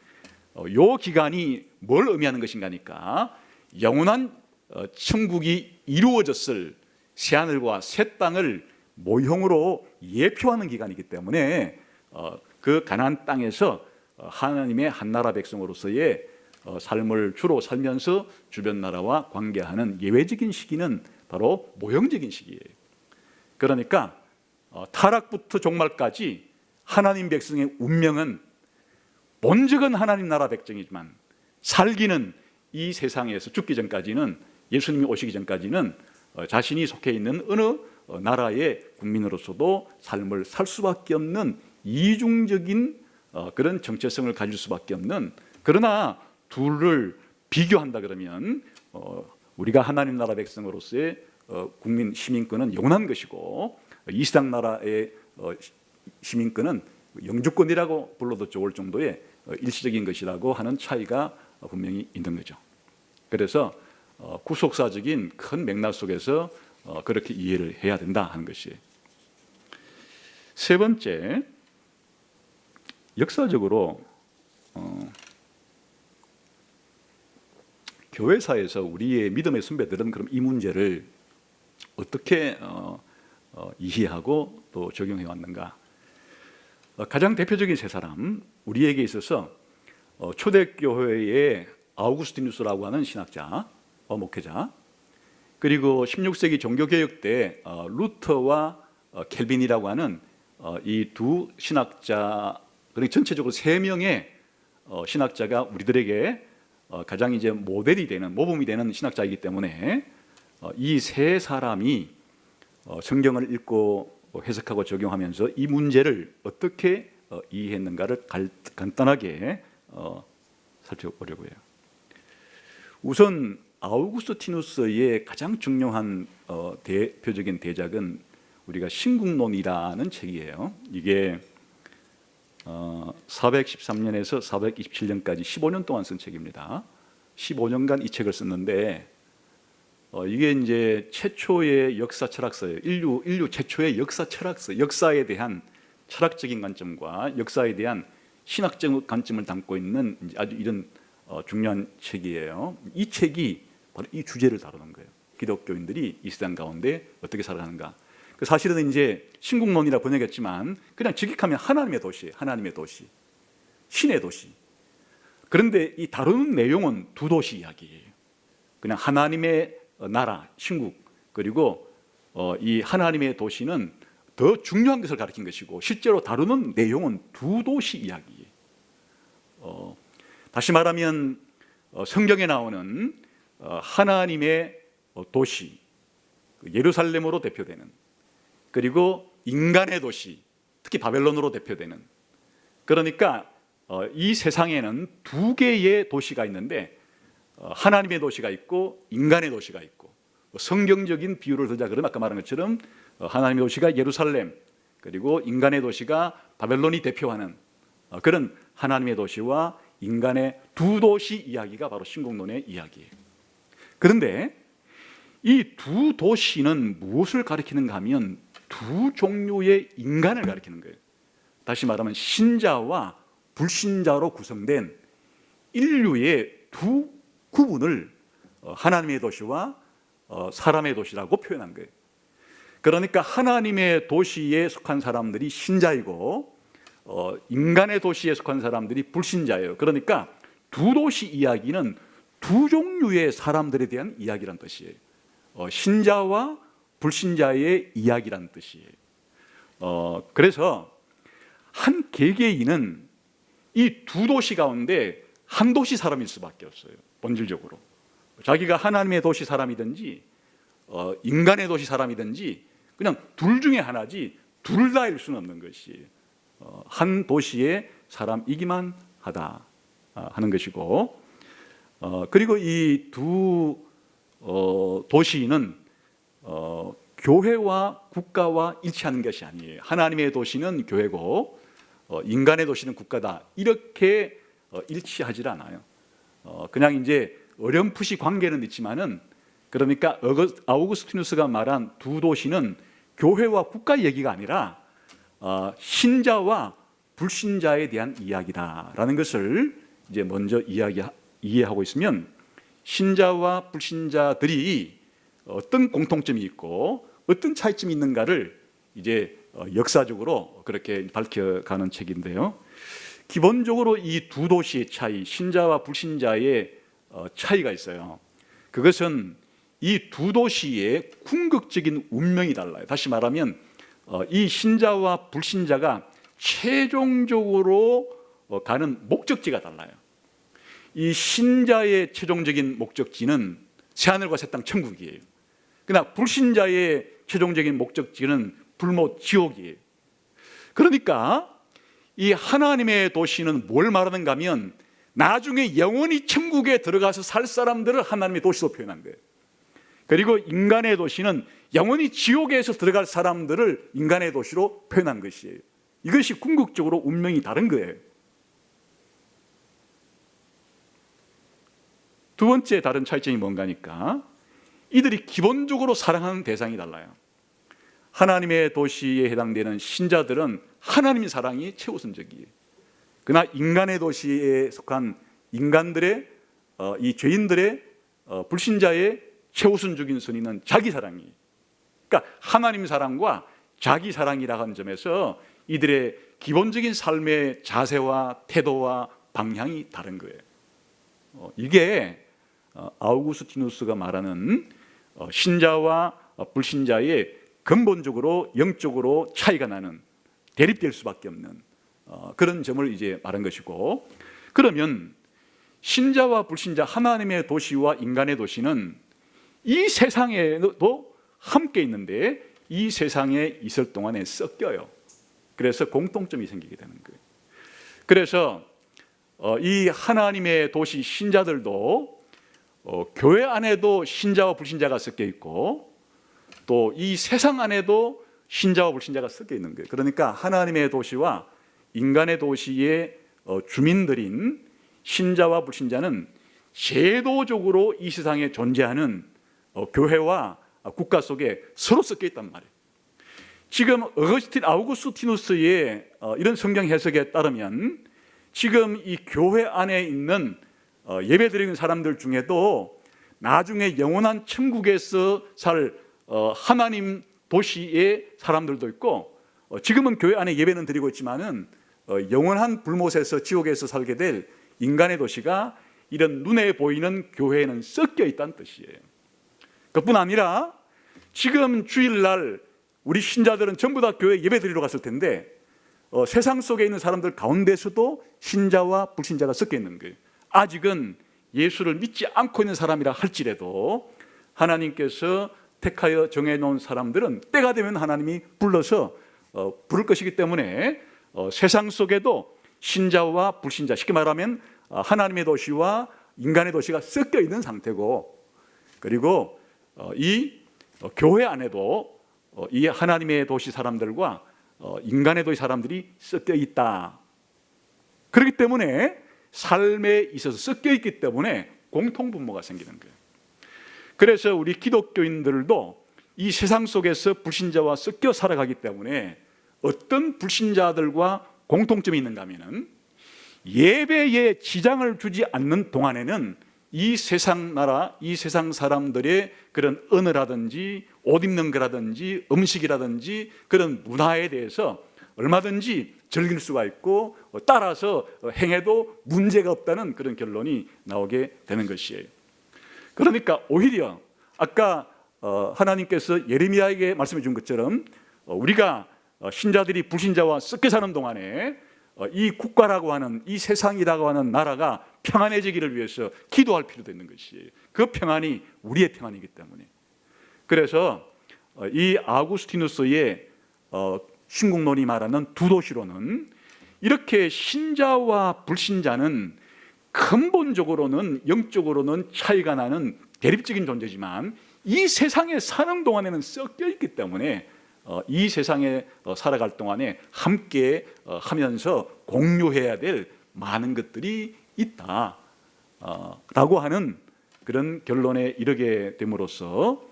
Speaker 1: 요 기간이 뭘 의미하는 것인가니까 영원한 천국이 이루어졌을 새하늘과 새 땅을 모형으로 예표하는 기간이기 때문에 그 가나안 땅에서 하나님의 한 나라 백성으로서의 삶을 주로 살면서 주변 나라와 관계하는 예외적인 시기는 바로 모형적인 시기예요. 그러니까 타락부터 종말까지 하나님 백성의 운명은 본적은 하나님 나라 백성이지만 살기는 이 세상에서 죽기 전까지는, 예수님이 오시기 전까지는 자신이 속해 있는 어느 나라의 국민으로서도 삶을 살 수밖에 없는 이중적인 그런 정체성을 가질 수밖에 없는, 그러나 둘을 비교한다 그러면 우리가 하나님 나라 백성으로서의 국민 시민권은 영원한 것이고, 이 세상 나라의 시민권은 영주권이라고 불러도 좋을 정도의 일시적인 것이라고 하는 차이가 분명히 있는 거죠. 그래서 구속사적인 큰 맥락 속에서 그렇게 이해를 해야 된다 하는 것이에요. 세 번째, 역사적으로 교회사에서 우리의 믿음의 선배들은 그럼 이 문제를 어떻게 이해하고 또 적용해 왔는가? 가장 대표적인 세 사람, 우리에게 있어서 초대교회의 아우구스티누스라고 하는 신학자, 목회자, 그리고 16세기 종교개혁 때 루터와 켈빈이라고 하는 이 두 신학자, 그리고 전체적으로 세 명의 신학자가 우리들에게 가장 이제 모델이 되는, 모범이 되는 신학자이기 때문에 이 세 사람이 성경을 읽고 해석하고 적용하면서 이 문제를 어떻게 이해했는가를 간단하게 살펴보려고 해요. 우선 아우구스티누스의 가장 중요한 대표적인 대작은 우리가 신국론이라는 책이에요. 이게 413년에서 427년까지 15년 동안 쓴 책입니다. 15년간 이 책을 썼는데 이게 이제 최초의 역사 철학서예요. 인류 최초의 역사 철학서, 역사에 대한 철학적인 관점과 역사에 대한 신학적 관점을 담고 있는 아주 이런 중요한 책이에요. 이 책이 바로 이 주제를 다루는 거예요. 기독교인들이 이 세상 가운데 어떻게 살아가는가. 사실은 이제 신국론이라 번역했지만 그냥 직역하면 하나님의 도시예요. 하나님의 도시, 신의 도시. 그런데 이 다루는 내용은 두 도시 이야기예요. 그냥 하나님의 나라, 신국, 그리고 이 하나님의 도시는 더 중요한 것을 가리킨 것이고 실제로 다루는 내용은 두 도시 이야기예요. 다시 말하면 성경에 나오는 하나님의 도시, 예루살렘으로 대표되는, 그리고 인간의 도시, 특히 바벨론으로 대표되는, 그러니까 이 세상에는 두 개의 도시가 있는데 하나님의 도시가 있고 인간의 도시가 있고, 성경적인 비유를 들자 그러면 아까 말한 것처럼 하나님의 도시가 예루살렘, 그리고 인간의 도시가 바벨론이 대표하는 그런 하나님의 도시와 인간의 두 도시 이야기가 바로 신국론의 이야기예요. 그런데 이 두 도시는 무엇을 가리키는가 하면 두 종류의 인간을 가리키는 거예요. 다시 말하면 신자와 불신자로 구성된 인류의 두 구분을 하나님의 도시와 사람의 도시라고 표현한 거예요. 그러니까 하나님의 도시에 속한 사람들이 신자이고 인간의 도시에 속한 사람들이 불신자예요. 그러니까 두 도시 이야기는 두 종류의 사람들에 대한 이야기란 뜻이에요. 신자와 불신자의 이야기란 뜻이에요. 그래서 한 개개인은 이 두 도시 가운데 한 도시 사람일 수밖에 없어요. 본질적으로 자기가 하나님의 도시 사람이든지 인간의 도시 사람이든지 그냥 둘 중에 하나지 둘 다일 수는 없는 것이에요. 한 도시의 사람이기만 하다 하는 것이고, 그리고 이 두 도시는 교회와 국가와 일치하는 것이 아니에요. 하나님의 도시는 교회고 인간의 도시는 국가다, 이렇게 일치하지 않아요. 그냥 이제 어렴풋이 관계는 있지만은, 그러니까 아우구스티누스가 말한 두 도시는 교회와 국가 얘기가 아니라 신자와 불신자에 대한 이야기다라는 것을 이제 먼저 이해하고 있으면, 신자와 불신자들이 어떤 공통점이 있고 어떤 차이점이 있는가를 이제 역사적으로 그렇게 밝혀가는 책인데요. 기본적으로 이 두 도시의 차이, 신자와 불신자의 차이가 있어요. 그것은 이 두 도시의 궁극적인 운명이 달라요. 다시 말하면 이 신자와 불신자가 최종적으로 가는 목적지가 달라요. 이 신자의 최종적인 목적지는 새하늘과 새 땅 천국이에요. 그러나 불신자의 최종적인 목적지는 불못 지옥이에요. 그러니까 이 하나님의 도시는 뭘 말하는가 하면 나중에 영원히 천국에 들어가서 살 사람들을 하나님의 도시로 표현한 거예요. 그리고 인간의 도시는 영원히 지옥에서 들어갈 사람들을 인간의 도시로 표현한 것이에요. 이것이 궁극적으로 운명이 다른 거예요. 두 번째 다른 차이점이 뭔가니까 이들이 기본적으로 사랑하는 대상이 달라요. 하나님의 도시에 해당되는 신자들은 하나님의 사랑이 최우선적이에요. 그러나 인간의 도시에 속한 인간들의 이 죄인들의 불신자의 최우선적인 순위는 자기 사랑이에요. 그러니까 하나님 사랑과 자기 사랑이라고 하는 점에서 이들의 기본적인 삶의 자세와 태도와 방향이 다른 거예요. 이게 아우구스티누스가 말하는 신자와 불신자의 근본적으로 영적으로 차이가 나는, 대립될 수밖에 없는 그런 점을 이제 말한 것이고, 그러면 신자와 불신자, 하나님의 도시와 인간의 도시는 이 세상에도 함께 있는데 이 세상에 있을 동안에 섞여요. 그래서 공통점이 생기게 되는 거예요. 그래서 이 하나님의 도시 신자들도 교회 안에도 신자와 불신자가 섞여 있고, 또 이 세상 안에도 신자와 불신자가 섞여 있는 거예요. 그러니까 하나님의 도시와 인간의 도시의 주민들인 신자와 불신자는 제도적으로 이 세상에 존재하는 교회와 국가 속에 서로 섞여 있단 말이에요. 지금 아우구스티누스의 이런 성경 해석에 따르면 지금 이 교회 안에 있는 예배드리는 사람들 중에도 나중에 영원한 천국에서 살 하나님 도시의 사람들도 있고, 지금은 교회 안에 예배는 드리고 있지만은 영원한 불못에서 지옥에서 살게 될 인간의 도시가 이런 눈에 보이는 교회에는 섞여 있다는 뜻이에요. 그뿐 아니라 지금 주일날 우리 신자들은 전부 다 교회 예배 드리러 갔을 텐데 세상 속에 있는 사람들 가운데서도 신자와 불신자가 섞여 있는 거예요. 아직은 예수를 믿지 않고 있는 사람이라 할지라도 하나님께서 택하여 정해놓은 사람들은 때가 되면 하나님이 불러서 부를 것이기 때문에 세상 속에도 신자와 불신자, 쉽게 말하면 하나님의 도시와 인간의 도시가 섞여 있는 상태고, 그리고 이 교회 안에도 이 하나님의 도시 사람들과 인간의 도시 사람들이 섞여 있다. 그렇기 때문에 삶에 있어서 섞여 있기 때문에 공통분모가 생기는 거예요. 그래서 우리 기독교인들도 이 세상 속에서 불신자와 섞여 살아가기 때문에 어떤 불신자들과 공통점이 있는가 하면은 예배에 지장을 주지 않는 동안에는 이 세상 나라, 이 세상 사람들의 그런 언어라든지 옷 입는 거라든지 음식이라든지 그런 문화에 대해서 얼마든지 즐길 수가 있고 따라서 행해도 문제가 없다는 그런 결론이 나오게 되는 것이에요. 그러니까 오히려 아까 하나님께서 예레미야에게 말씀해 준 것처럼 우리가 신자들이 불신자와 섞여 사는 동안에 이 국가라고 하는, 이 세상이라고 하는 나라가 평안해지기를 위해서 기도할 필요도 있는 것이에요. 그 평안이 우리의 평안이기 때문에. 그래서 이 아우구스티누스의 신국론이 말하는 두 도시로는 이렇게 신자와 불신자는 근본적으로는 영적으로는 차이가 나는 대립적인 존재지만 이 세상에 사는 동안에는 섞여 있기 때문에 이 세상에 살아갈 동안에 함께 하면서 공유해야 될 많은 것들이 있다 라고 하는 그런 결론에 이르게 됨으로써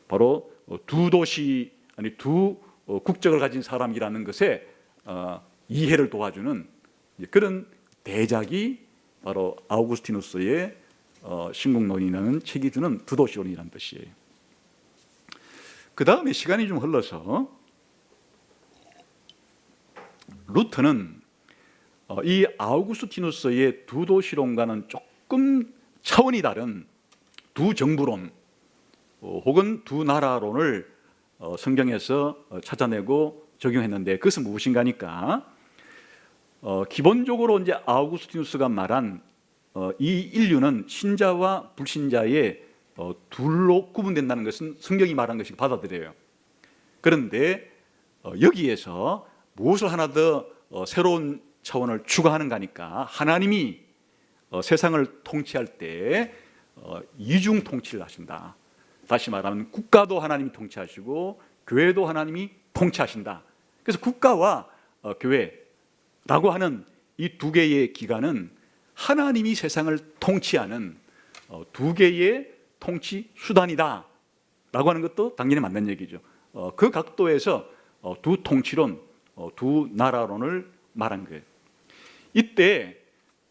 Speaker 1: 바로 두 도시, 아니 두 국적을 가진 사람이라는 것에 이해를 도와주는 그런 대작이 바로 아우구스티누스의 신국론이라는 책이 주는 두 도시론이라는 뜻이에요. 그 다음에 시간이 좀 흘러서 루터는 이 아우구스티누스의 두 도시론과는 조금 차원이 다른 두 정부론 혹은 두 나라론을 성경에서 찾아내고 적용했는데, 그것은 무엇인가니까 기본적으로 이제 아우구스티누스가 말한 이 인류는 신자와 불신자의 둘로 구분된다는 것은 성경이 말한 것이 받아들여요. 그런데 여기에서 무엇을 하나 더 새로운 차원을 추가하는가 하니까 하나님이 세상을 통치할 때 이중 통치를 하신다. 다시 말하면 국가도 하나님이 통치하시고 교회도 하나님이 통치하신다. 그래서 국가와 교회라고 하는 이 두 개의 기관은 하나님이 세상을 통치하는 두 개의 통치 수단이다 라고 하는 것도 당연히 맞는 얘기죠. 그 각도에서 두 통치론, 두 나라론을 말한 거예요. 이때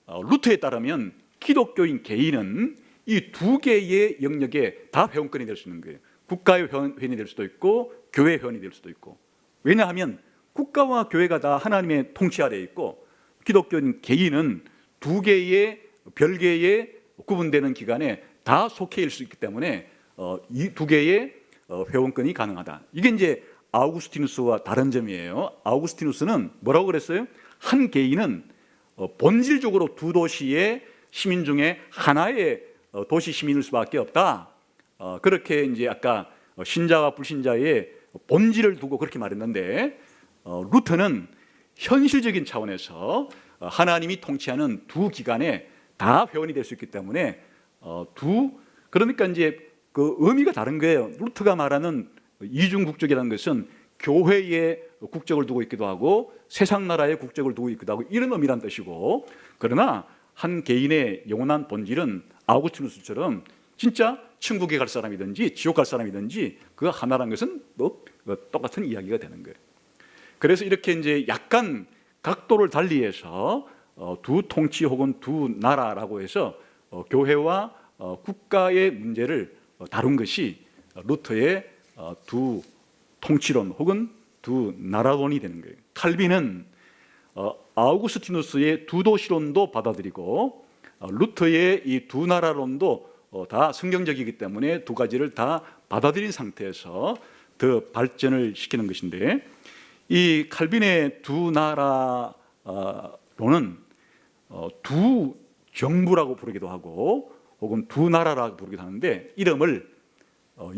Speaker 1: 루터에 따르면 기독교인 개인은 이 두 개의 영역에 다 회원권이 될 수 있는 거예요. 국가의 회원이 될 수도 있고 교회의 회원이 될 수도 있고. 왜냐하면 국가와 교회가 다 하나님의 통치 아래에 있고 기독교인 개인은 두 개의 별개의 구분되는 기관에 다 속해 있을 수 있기 때문에 이 두 개의 회원권이 가능하다. 이게 이제 아우구스티누스와 다른 점이에요. 아우구스티누스는 뭐라고 그랬어요? 한 개인은 본질적으로 두 도시의 시민 중에 하나의 도시 시민일 수밖에 없다. 그렇게 이제 아까 신자와 불신자의 본질을 두고 그렇게 말했는데 루터는 현실적인 차원에서 하나님이 통치하는 두 기관에 다 회원이 될 수 있기 때문에 그러니까 이제 그 의미가 다른 거예요. 루터가 말하는 이중국적이라는 것은 교회의 국적을 두고 있기도 하고 세상 나라의 국적을 두고 있기도 하고 이런 의미란 뜻이고, 그러나 한 개인의 영원한 본질은 아우구스티누스처럼 진짜 천국에 갈 사람이든지 지옥 갈 사람이든지 그 하나라는 것은 또 똑같은 이야기가 되는 거예요. 그래서 이렇게 이제 약간 각도를 달리해서 두 통치 혹은 두 나라라고 해서 교회와 국가의 문제를 다룬 것이 루터의 두 통치론 혹은 두 나라론이 되는 거예요. 칼빈은 아우구스티누스의 두 도시론도 받아들이고 루터의 이 두 나라론도 다 성경적이기 때문에 두 가지를 다 받아들인 상태에서 더 발전을 시키는 것인데, 이 칼빈의 두 나라론은 두 정부라고 부르기도 하고 혹은 두 나라라고 부르기도 하는데, 이름을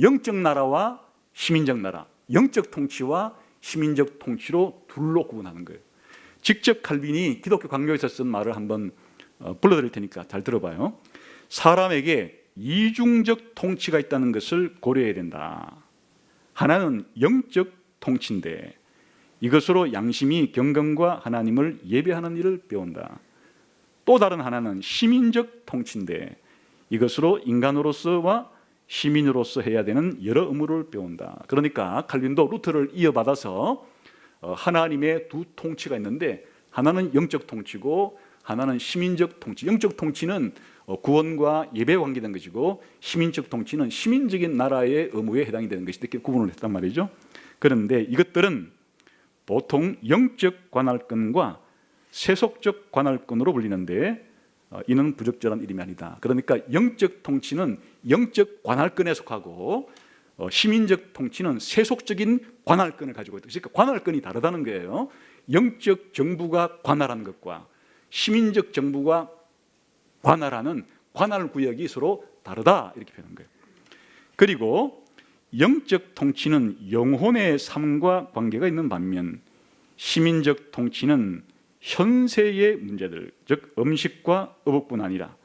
Speaker 1: 영적 나라와 시민적 나라, 영적 통치와 시민적 통치로 둘로 구분하는 거예요. 직접 칼빈이 기독교 강요에서 쓴 말을 한번 불러드릴 테니까 잘 들어봐요. 사람에게 이중적 통치가 있다는 것을 고려해야 된다. 하나는 영적 통치인데 이것으로 양심이 경건과 하나님을 예배하는 일을 배운다. 또 다른 하나는 시민적 통치인데 이것으로 인간으로서와 시민으로서 해야 되는 여러 의무를 배운다. 그러니까 칼빈도 루터를 이어받아서 하나님의 두 통치가 있는데 하나는 영적 통치고 하나는 시민적 통치. 영적 통치는 구원과 예배에 관계된 것이고 시민적 통치는 시민적인 나라의 의무에 해당이 되는 것이 이렇게 구분을 했단 말이죠. 그런데 이것들은 보통 영적 관할권과 세속적 관할권으로 불리는데 이는 부적절한 이름이 아니다. 그러니까 영적 통치는 영적 관할권에 속하고 시민적 통치는 세속적인 관할권을 가지고 있다. 그러니까 관할권이 다르다는 거예요. 영적 정부가 관할하는 것과 시민적 정부가 관할하는 관할 구역이 서로 다르다, 이렇게 표현한 거예요. 그리고 영적 통치는 영혼의 삶과 관계가 있는 반면 시민적 통치는 현세의 문제들, 즉 음식과 의복뿐 아니라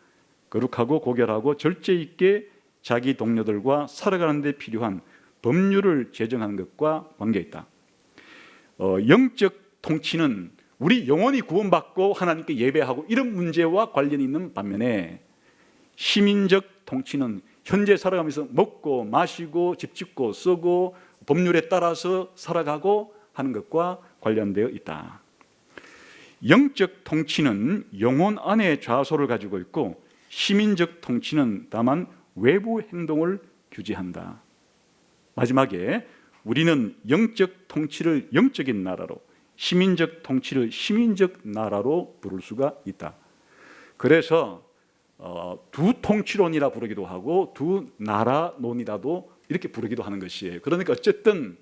Speaker 1: 거룩하고 고결하고 절제 있게 자기 동료들과 살아가는 데 필요한 법률을 제정하는 것과 관계가 있다. 영적 통치는 우리 영혼이 구원받고 하나님께 예배하고 이런 문제와 관련이 있는 반면에 시민적 통치는 현재 살아가면서 먹고 마시고 집 짓고 쓰고 법률에 따라서 살아가고 하는 것과 관련되어 있다. 영적 통치는 영혼 안에 좌소를 가지고 있고 시민적 통치는 다만 외부 행동을 규제한다. 마지막에 우리는 영적 통치를 영적인 나라로, 시민적 통치를 시민적 나라로 부를 수가 있다. 그래서 두 통치론이라 부르기도 하고 두 나라론이라도 이렇게 부르기도 하는 것이에요. 그러니까 어쨌든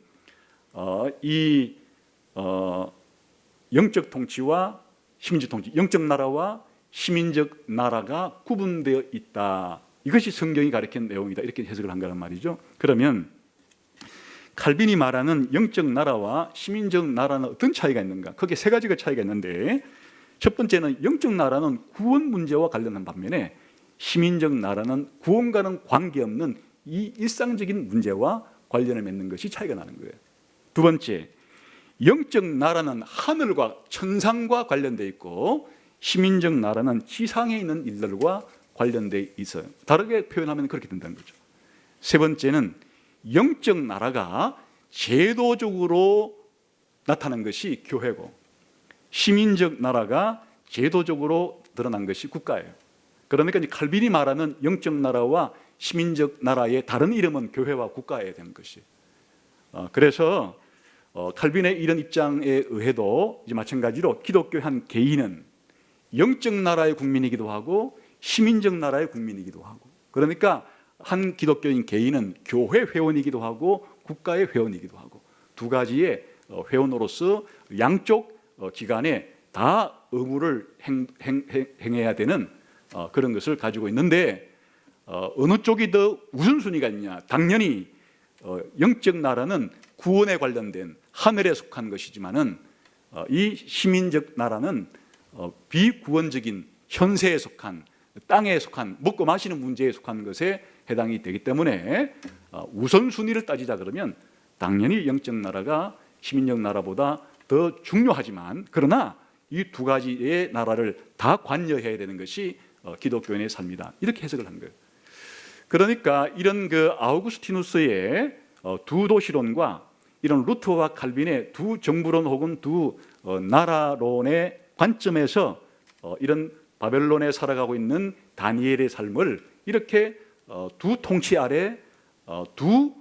Speaker 1: 이 영적 통치와 시민적 통치, 영적 나라와 시민적 나라가 구분되어 있다. 이것이 성경이 가르치는 내용이다. 이렇게 해석을 한 거란 말이죠. 그러면 칼빈이 말하는 영적 나라와 시민적 나라는 어떤 차이가 있는가? 크게 세 가지가 차이가 있는데, 첫 번째는 영적 나라는 구원 문제와 관련한 반면에 시민적 나라는 구원과는 관계없는 이 일상적인 문제와 관련을 맺는 것이 차이가 나는 거예요. 두 번째, 영적 나라는 하늘과 천상과 관련되어 있고 시민적 나라는 지상에 있는 일들과 관련되어 있어요. 다르게 표현하면 그렇게 된다는 거죠. 세 번째는 영적 나라가 제도적으로 나타난 것이 교회고 시민적 나라가 제도적으로 드러난 것이 국가예요. 그러니까 칼빈이 말하는 영적 나라와 시민적 나라의 다른 이름은 교회와 국가에 되는 것이에요. 그래서 칼빈의 이런 입장에 의해도 이제 마찬가지로 기독교 한 개인은 영적 나라의 국민이기도 하고 시민적 나라의 국민이기도 하고, 그러니까 한 기독교인 개인은 교회 회원이기도 하고 국가의 회원이기도 하고 두 가지의 회원으로서 양쪽 기관에 다 의무를 행해야 되는 그런 것을 가지고 있는데 어느 쪽이 더 우선순위가 있냐? 당연히 영적 나라는 구원에 관련된 하늘에 속한 것이지만은 이 시민적 나라는 비구원적인 현세에 속한 땅에 속한 먹고 마시는 문제에 속한 것에 해당이 되기 때문에 우선순위를 따지자 그러면 당연히 영적 나라가 시민적 나라보다 더 중요하지만 그러나 이 두 가지의 나라를 다 관여해야 되는 것이 기독교인의 삶이다. 이렇게 해석을 한 거예요. 그러니까 이런 그 아우구스티누스의 두 도시론과 이런 루터와 칼빈의 두 정부론 혹은 두 나라론의 관점에서 이런 바벨론에 살아가고 있는 다니엘의 삶을 이렇게 두 통치 아래 두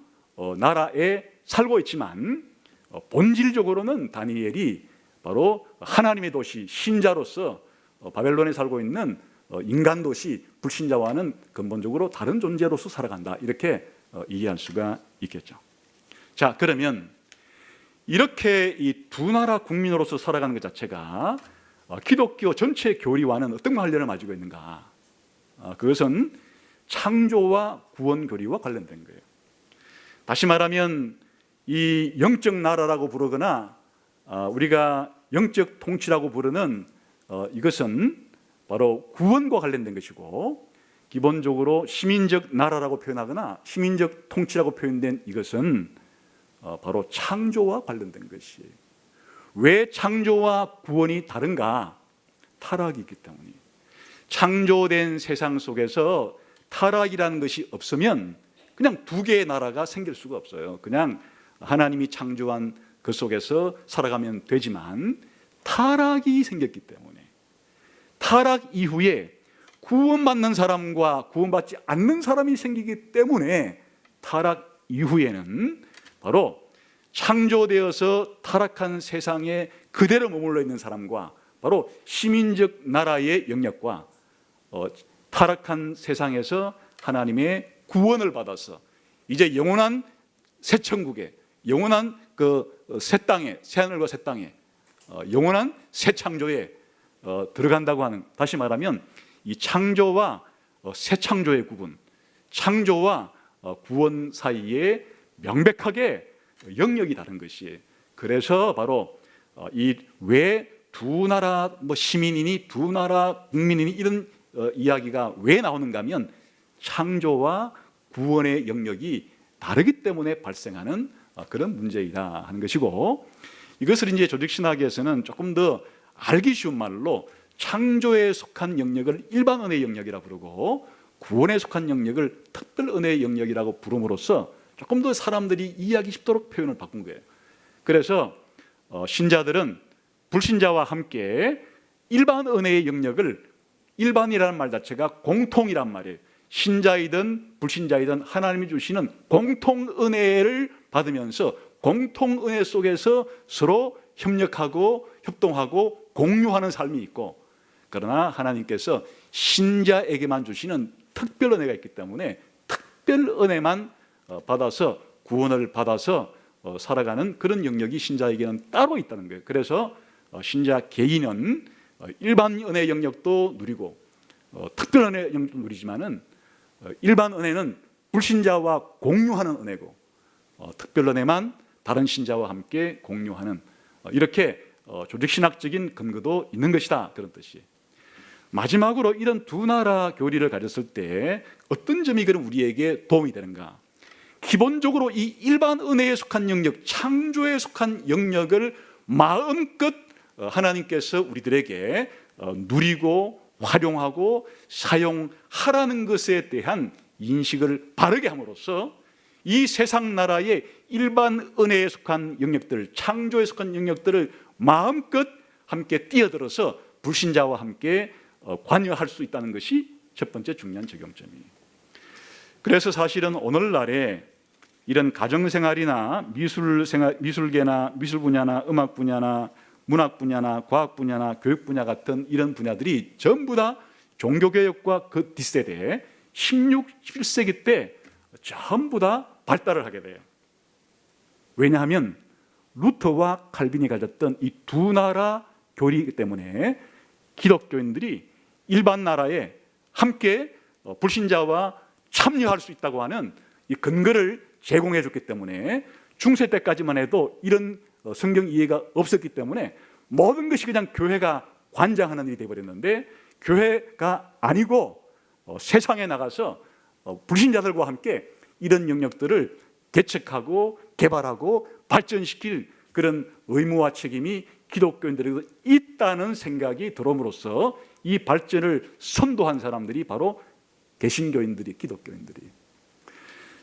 Speaker 1: 나라에 살고 있지만 본질적으로는 다니엘이 바로 하나님의 도시 신자로서 바벨론에 살고 있는 인간 도시 불신자와는 근본적으로 다른 존재로서 살아간다, 이렇게 이해할 수가 있겠죠. 자, 그러면 이렇게 이 두 나라 국민으로서 살아가는 것 자체가 기독교 전체 교리와는 어떤 관련을 가지고 있는가? 그것은 창조와 구원 교리와 관련된 거예요. 다시 말하면 이 영적 나라라고 부르거나 우리가 영적 통치라고 부르는 이것은 바로 구원과 관련된 것이고, 기본적으로 시민적 나라라고 표현하거나 시민적 통치라고 표현된 이것은 바로 창조와 관련된 것이에요. 왜 창조와 구원이 다른가? 타락이 있기 때문이에요. 창조된 세상 속에서 타락이라는 것이 없으면 그냥 두 개의 나라가 생길 수가 없어요. 그냥 하나님이 창조한 그 속에서 살아가면 되지만 타락이 생겼기 때문에, 타락 이후에 구원받는 사람과 구원받지 않는 사람이 생기기 때문에 타락 이후에는 바로 창조되어서 타락한 세상에 그대로 머물러 있는 사람과 바로 시민적 나라의 영역과 타락한 세상에서 하나님의 구원을 받아서 이제 영원한 새 천국에, 영원한 그 새 땅에, 새 하늘과 새 땅에, 영원한 새 창조에 들어간다고 하는, 다시 말하면 이 창조와 새 창조의 구분, 창조와 구원 사이에 명백하게 영역이 다른 것이에요. 그래서 바로 이 왜 두 나라 시민이니 두 나라 국민이니 이런 이야기가 왜 나오는가 하면 창조와 구원의 영역이 다르기 때문에 발생하는 그런 문제이다 하는 것이고, 이것을 이제 조직신학에서는 조금 더 알기 쉬운 말로 창조에 속한 영역을 일반 은혜의 영역이라 부르고 구원에 속한 영역을 특별 은혜의 영역이라고 부름으로써 조금 더 사람들이 이해하기 쉽도록 표현을 바꾼 거예요. 그래서 신자들은 불신자와 함께 일반 은혜의 영역을, 일반이라는 말 자체가 공통이란 말이에요. 신자이든 불신자이든 하나님이 주시는 공통 은혜를 받으면서 공통 은혜 속에서 서로 협력하고 협동하고 공유하는 삶이 있고, 그러나 하나님께서 신자에게만 주시는 특별 은혜가 있기 때문에 특별 은혜만 받아서 구원을 받아서 살아가는 그런 영역이 신자에게는 따로 있다는 거예요. 그래서 신자 개인은 일반 은혜 영역도 누리고 특별 은혜 영역도 누리지만은 일반 은혜는 불신자와 공유하는 은혜고 특별 은혜만 다른 신자와 함께 공유하는, 이렇게 조직신학적인 근거도 있는 것이다, 그런 뜻이에요. 마지막으로 이런 두 나라 교리를 가졌을 때 어떤 점이 그럼 우리에게 도움이 되는가? 기본적으로 이 일반 은혜에 속한 영역, 창조에 속한 영역을 마음껏 하나님께서 우리들에게 누리고 활용하고 사용하라는 것에 대한 인식을 바르게 함으로써 이 세상 나라의 일반 은혜에 속한 영역들, 창조에 속한 영역들을 마음껏 함께 뛰어들어서 불신자와 함께 관여할 수 있다는 것이 첫 번째 중요한 적용점이에요. 그래서 사실은 오늘날에 이런 가정생활이나 미술계나 미술 분야나 음악 분야나 문학 분야나 과학 분야나 교육 분야 같은 이런 분야들이 전부 다 종교개혁과 그 뒷세대 16, 17세기 때 전부 다 발달을 하게 돼요. 왜냐하면 루터와 칼빈이 가졌던 이 두 나라 교리이기 때문에 기독교인들이 일반 나라에 함께 불신자와 참여할 수 있다고 하는 이 근거를 제공해 줬기 때문에 중세 때까지만 해도 이런 성경 이해가 없었기 때문에 모든 것이 그냥 교회가 관장하는 일이 되어버렸는데, 교회가 아니고 세상에 나가서 불신자들과 함께 이런 영역들을 개척하고 개발하고 발전시킬 그런 의무와 책임이 기독교인들에게 있다는 생각이 들어옴으로써 이 발전을 선도한 사람들이 바로 개신교인들이, 기독교인들이.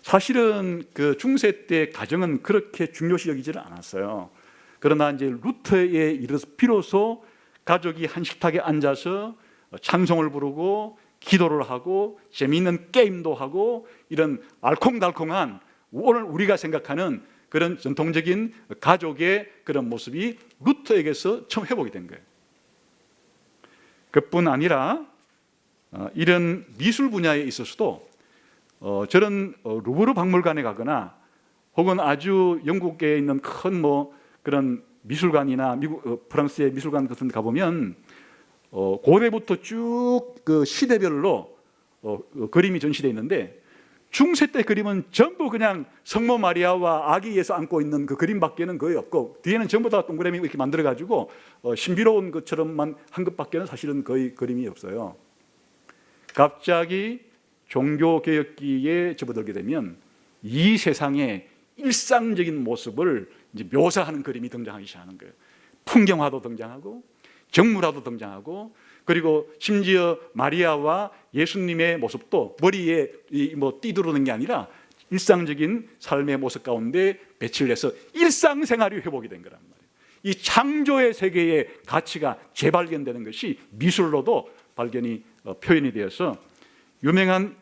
Speaker 1: 사실은 그 중세 때 가정은 그렇게 중요시 여기지는 않았어요. 그러나 이제 루터에 이르러서 비로소 가족이 한 식탁에 앉아서 찬송을 부르고 기도를 하고 재미있는 게임도 하고 이런 알콩달콩한 오늘 우리가 생각하는 그런 전통적인 가족의 그런 모습이 루터에게서 처음 회복이 된 거예요. 그뿐 아니라 이런 미술 분야에 있어서도 저런 루브르 박물관에 가거나 혹은 아주 영국에 있는 큰 그런 미술관이나 미국 프랑스의 미술관 같은 데 가보면 고대부터 쭉 그 시대별로 그림이 전시되어 있는데, 중세 때 그림은 전부 그냥 성모 마리아와 아기 예수 안고 있는 그 그림밖에는 거의 없고, 뒤에는 전부 다 동그라미 이렇게 만들어 가지고 신비로운 것처럼만 한 것밖에는 사실은 거의 그림이 없어요. 갑자기 종교개혁기에 접어들게 되면 이 세상의 일상적인 모습을 이제 묘사하는 그림이 등장하기 시작하는 거예요. 풍경화도 등장하고 정물화도 등장하고, 그리고 심지어 마리아와 예수님의 모습도 머리에 띠두르는 게 아니라 일상적인 삶의 모습 가운데 배치를 해서 일상생활이 회복이 된 거란 말이에요. 이 창조의 세계의 가치가 재발견되는 것이 미술로도 발견이 표현이 되어서 유명한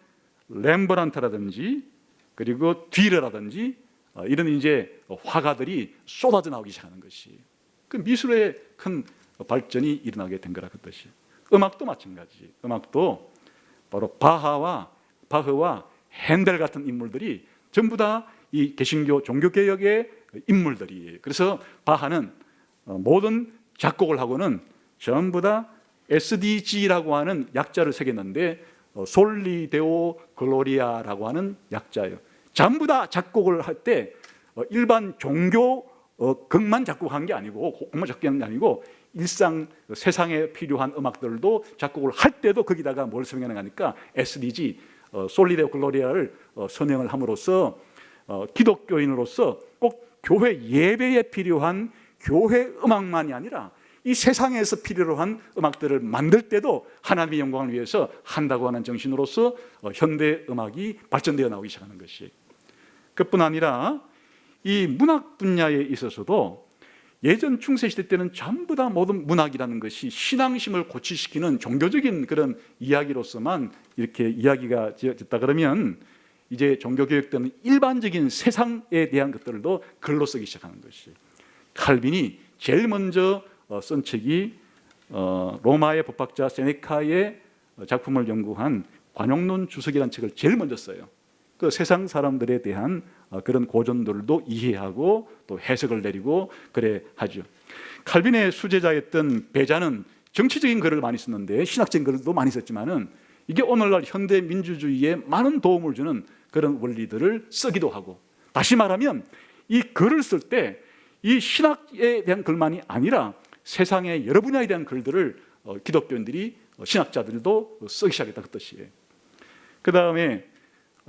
Speaker 1: 렘브란트라든지 그리고 뒤르라든지 이런 이제 화가들이 쏟아져 나오기 시작하는 것이 그 미술의 큰 발전이 일어나게 된 거라 그 뜻이에요. 음악도 마찬가지. 음악도 바로 바흐와 핸델 같은 인물들이 전부 다 이 개신교 종교개혁의 인물들이에요. 그래서 바하는 모든 작곡을 하고는 전부 다 SDG라고 하는 약자를 새겼는데 솔리 데오 글로리아라고 하는 약자예요. 전부 다 작곡을 할 때 일반 종교 극만 작곡한 게 아니고, 곡만 작곡한 게 아니고 일상 세상에 필요한 음악들도 작곡을 할 때도 거기다가 뭘 선행하니까 SDG 솔리 데오 글로리아를 선행을 함으로써 기독교인으로서 꼭 교회 예배에 필요한 교회 음악만이 아니라 이 세상에서 필요로 한 음악들을 만들 때도 하나님의 영광을 위해서 한다고 하는 정신으로서 현대 음악이 발전되어 나오기 시작하는 것이. 그뿐 아니라 이 문학 분야에 있어서도 예전 중세시대 때는 전부 다 모든 문학이라는 것이 신앙심을 고취시키는 종교적인 그런 이야기로서만 이렇게 이야기가 됐다 그러면, 이제 종교개혁 때는 일반적인 세상에 대한 것들도 글로 쓰기 시작하는 것이. 칼빈이 제일 먼저 쓴 책이 로마의 법학자 세네카의 작품을 연구한 관용론 주석이라는 책을 제일 먼저 써요. 그 세상 사람들에 대한 그런 고전들도 이해하고 또 해석을 내리고 그래 하죠. 칼빈의 수제자였던 베자는 정치적인 글을 많이 썼는데 신학적인 글도 많이 썼지만은 이게 오늘날 현대 민주주의에 많은 도움을 주는 그런 원리들을 쓰기도 하고, 다시 말하면 이 글을 쓸 때 이 신학에 대한 글만이 아니라 세상의 여러 분야에 대한 글들을 기독교인들이 신학자들도 쓰기 시작했다 그 뜻이에요. 그 다음에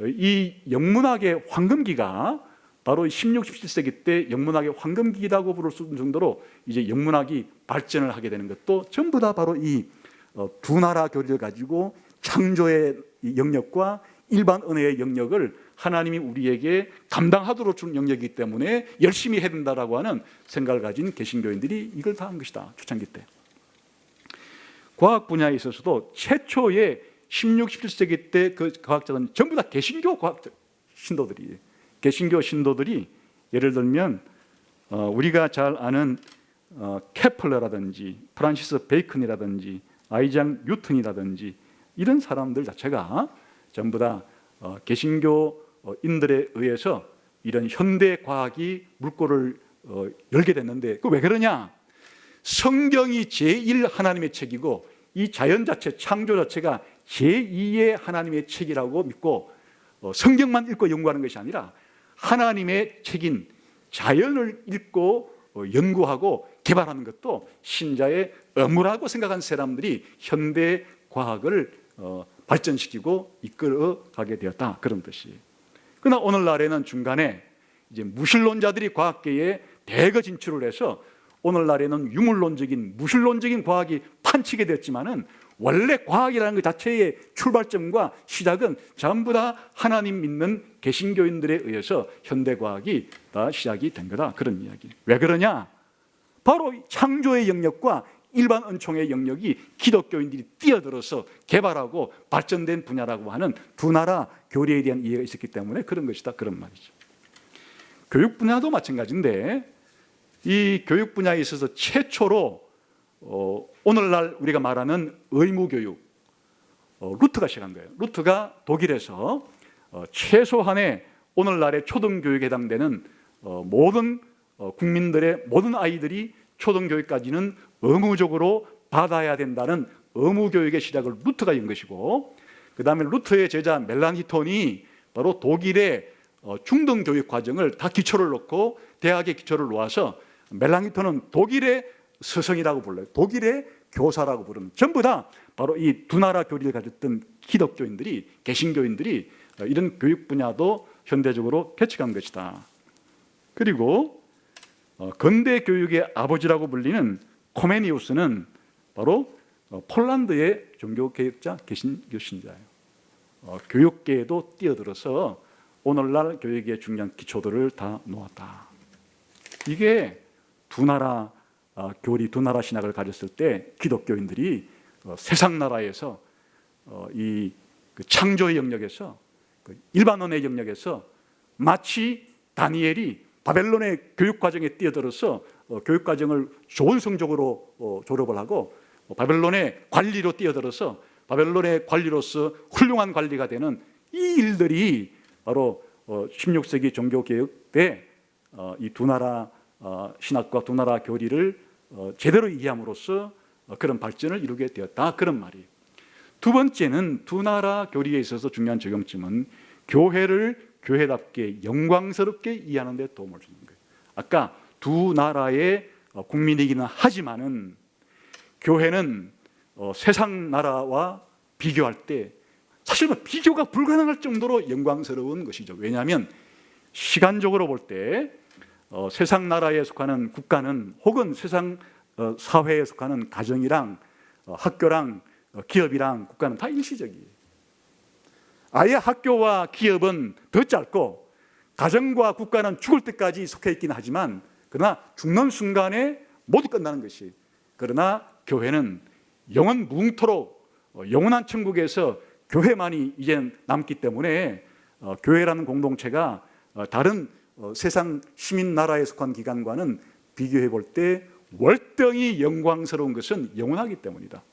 Speaker 1: 이 영문학의 황금기가 바로 16, 17세기 때 영문학의 황금기라고 부를 수 있는 정도로 이제 영문학이 발전을 하게 되는 것도 전부 다 바로 이 두 나라 교리를 가지고 창조의 영역과 일반 언어의 영역을 하나님이 우리에게 감당하도록 준 영역이기 때문에 열심히 해야 된다라고 하는 생각을 가진 개신교인들이 이걸 다 한 것이다. 초창기 때. 과학 분야에 있어서도 최초의 16, 17세기 때 그 과학자들은 전부 다 개신교 신도들이에요. 개신교 신도들이 예를 들면 우리가 잘 아는 케플러라든지 프란시스 베이컨이라든지 아이작 뉴턴이라든지 이런 사람들 자체가 전부 다 개신교인들에 의해서 이런 현대 과학이 물꼬를 열게 됐는데 그 왜 그러냐? 성경이 제1 하나님의 책이고 이 자연 자체, 창조 자체가 제2의 하나님의 책이라고 믿고 성경만 읽고 연구하는 것이 아니라 하나님의 책인 자연을 읽고 연구하고 개발하는 것도 신자의 의무라고 생각한 사람들이 현대 과학을 발전시키고 이끌어 가게 되었다. 그런 뜻이에요. 그러나 오늘날에는 중간에 이제 무신론자들이 과학계에 대거 진출을 해서 오늘날에는 유물론적인 무신론적인 과학이 판치게 됐지만은 원래 과학이라는 것 자체의 출발점과 시작은 전부 다 하나님 믿는 개신교인들에 의해서 현대 과학이 다 시작이 된 거다. 그런 이야기. 왜 그러냐? 바로 창조의 영역과 일반 은총의 영역이 기독교인들이 뛰어들어서 개발하고 발전된 분야라고 하는 두 나라 교리에 대한 이해가 있었기 때문에 그런 것이다. 그런 말이죠. 교육 분야도 마찬가지인데 이 교육 분야에 있어서 최초로 오늘날 우리가 말하는 의무교육 루트가 시작한 거예요. 루트가 독일에서 최소한의 오늘날의 초등교육에 해당되는 모든 국민들의 모든 아이들이 초등교육까지는 의무적으로 받아야 된다는 의무교육의 시작을 루트가 연 것이고, 그 다음에 루트의 제자 멜랑히톤이 바로 독일의 중등교육 과정을 다 기초를 놓고 대학의 기초를 놓아서 멜랑히톤은 독일의 스승이라고 불러요. 독일의 교사라고 부르는, 전부 다 바로 이 두 나라 교리를 가졌던 기독교인들이, 개신교인들이 이런 교육 분야도 현대적으로 개척한 것이다. 그리고 근대 교육의 아버지라고 불리는 코메니우스는 바로 폴란드의 종교개혁자, 개신교 신자예요. 교육계에도 뛰어들어서 오늘날 교육의 중요한 기초들을 다 놓았다. 이게 두 나라 교리, 두 나라 신학을 가졌을 때 기독교인들이 세상 나라에서 이 창조의 영역에서 일반론의 영역에서 마치 다니엘이 바벨론의 교육 과정에 뛰어들어서 교육 과정을 좋은 성적으로 졸업을 하고 바벨론의 관리로 뛰어들어서 바벨론의 관리로서 훌륭한 관리가 되는 이 일들이 바로 16세기 종교개혁 때 이 두 나라 신학과 두 나라 교리를 제대로 이해함으로써 그런 발전을 이루게 되었다. 그런 말이에요. 두 번째는 두 나라 교리에 있어서 중요한 적용점은 교회를 교회답게 영광스럽게 이해하는 데 도움을 주는 거예요. 아까 두 나라의 국민이기는 하지만은 교회는 세상 나라와 비교할 때 사실 비교가 불가능할 정도로 영광스러운 것이죠. 왜냐하면 시간적으로 볼 때 세상 나라에 속하는 국가는 혹은 세상 사회에 속하는 가정이랑 학교랑 기업이랑 국가는 다 일시적이에요. 아예 학교와 기업은 더 짧고 가정과 국가는 죽을 때까지 속해 있긴 하지만 그러나 죽는 순간에 모두 끝나는 것이, 그러나 교회는 영원 무궁토록 영원한 천국에서 교회만이 이제 남기 때문에 교회라는 공동체가 다른 세상 시민 나라에 속한 기관과는 비교해 볼 때 월등히 영광스러운 것은 영원하기 때문이다.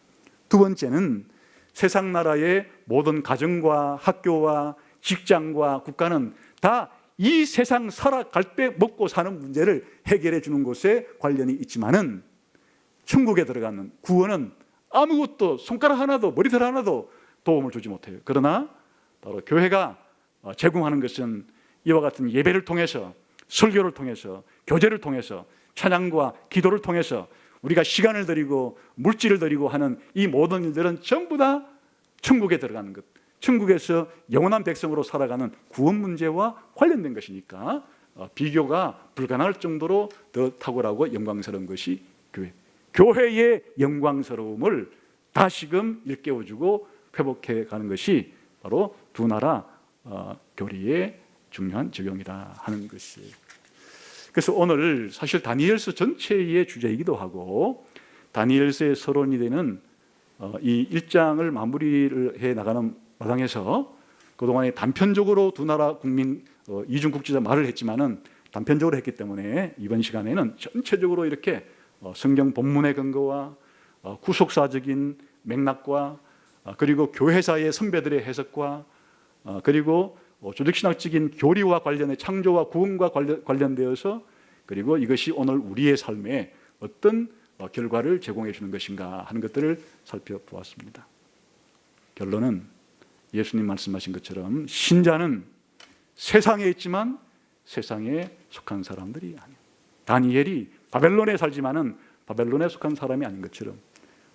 Speaker 1: 두 번째는 세상 나라의 모든 가정과 학교와 직장과 국가는 다 이 세상 살아갈 때 먹고 사는 문제를 해결해 주는 곳에 관련이 있지만은 천국에 들어가는 구원은 아무것도 손가락 하나도 머리털 하나도 도움을 주지 못해요. 그러나 바로 교회가 제공하는 것은 이와 같은 예배를 통해서, 설교를 통해서, 교제를 통해서, 찬양과 기도를 통해서 우리가 시간을 드리고 물질을 드리고 하는 이 모든 일들은 전부 다 천국에 들어가는 것, 천국에서 영원한 백성으로 살아가는 구원 문제와 관련된 것이니까 비교가 불가능할 정도로 더 탁월하고 영광스러운 것이 교회. 교회의 영광스러움을 다시금 일깨워주고 회복해 가는 것이 바로 두 나라 교리의 중요한 적용이다 하는 것이에요. 그래서 오늘 사실 다니엘서 전체의 주제이기도 하고 다니엘서의 서론이 되는 이 1장을 마무리를 해 나가는 마당에서 그동안에 단편적으로 두 나라 국민 이중 국지자 말을 했지만은 단편적으로 했기 때문에 이번 시간에는 전체적으로 이렇게 성경 본문의 근거와 구속사적인 맥락과 그리고 교회사의 선배들의 해석과 그리고 조직신학적인 교리와 관련해 창조와 구원과 관련되어서 그리고 이것이 오늘 우리의 삶에 어떤 결과를 제공해 주는 것인가 하는 것들을 살펴보았습니다. 결론은 예수님 말씀하신 것처럼 신자는 세상에 있지만 세상에 속한 사람들이 아니에요. 다니엘이 바벨론에 살지만은 바벨론에 속한 사람이 아닌 것처럼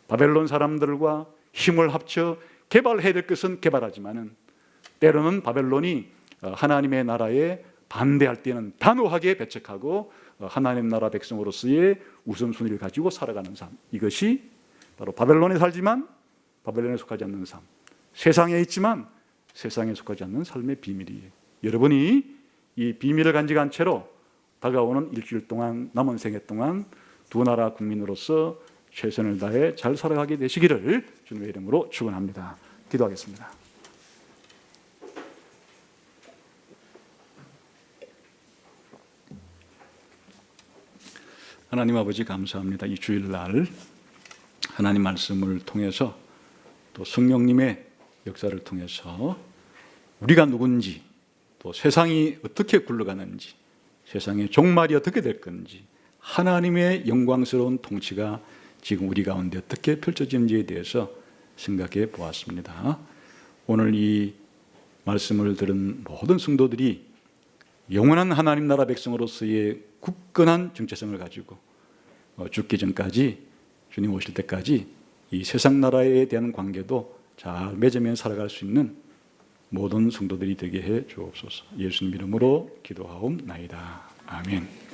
Speaker 1: 바벨론 사람들과 힘을 합쳐 개발해야 될 것은 개발하지만은 때로는 바벨론이 하나님의 나라에 반대할 때는 단호하게 배척하고 하나님 나라 백성으로서의 우선순위를 가지고 살아가는 삶. 이것이 바로 바벨론에 살지만 바벨론에 속하지 않는 삶. 세상에 있지만 세상에 속하지 않는 삶의 비밀이에요. 여러분이 이 비밀을 간직한 채로 다가오는 일주일 동안 남은 생애 동안 두 나라 국민으로서 최선을 다해 잘 살아가게 되시기를 주님의 이름으로 축원합니다. 기도하겠습니다. 하나님 아버지 감사합니다. 이 주일날 하나님 말씀을 통해서 또 성령님의 역사를 통해서 우리가 누군지 또 세상이 어떻게 굴러가는지 세상의 종말이 어떻게 될 건지 하나님의 영광스러운 통치가 지금 우리 가운데 어떻게 펼쳐지는지에 대해서 생각해 보았습니다. 오늘 이 말씀을 들은 모든 성도들이 영원한 하나님 나라 백성으로서의 굳건한 정체성을 가지고 죽기 전까지 주님 오실 때까지 이 세상 나라에 대한 관계도 잘 맺으며 살아갈 수 있는 모든 성도들이 되게 해 주옵소서. 예수님 이름으로 기도하옵나이다. 아멘.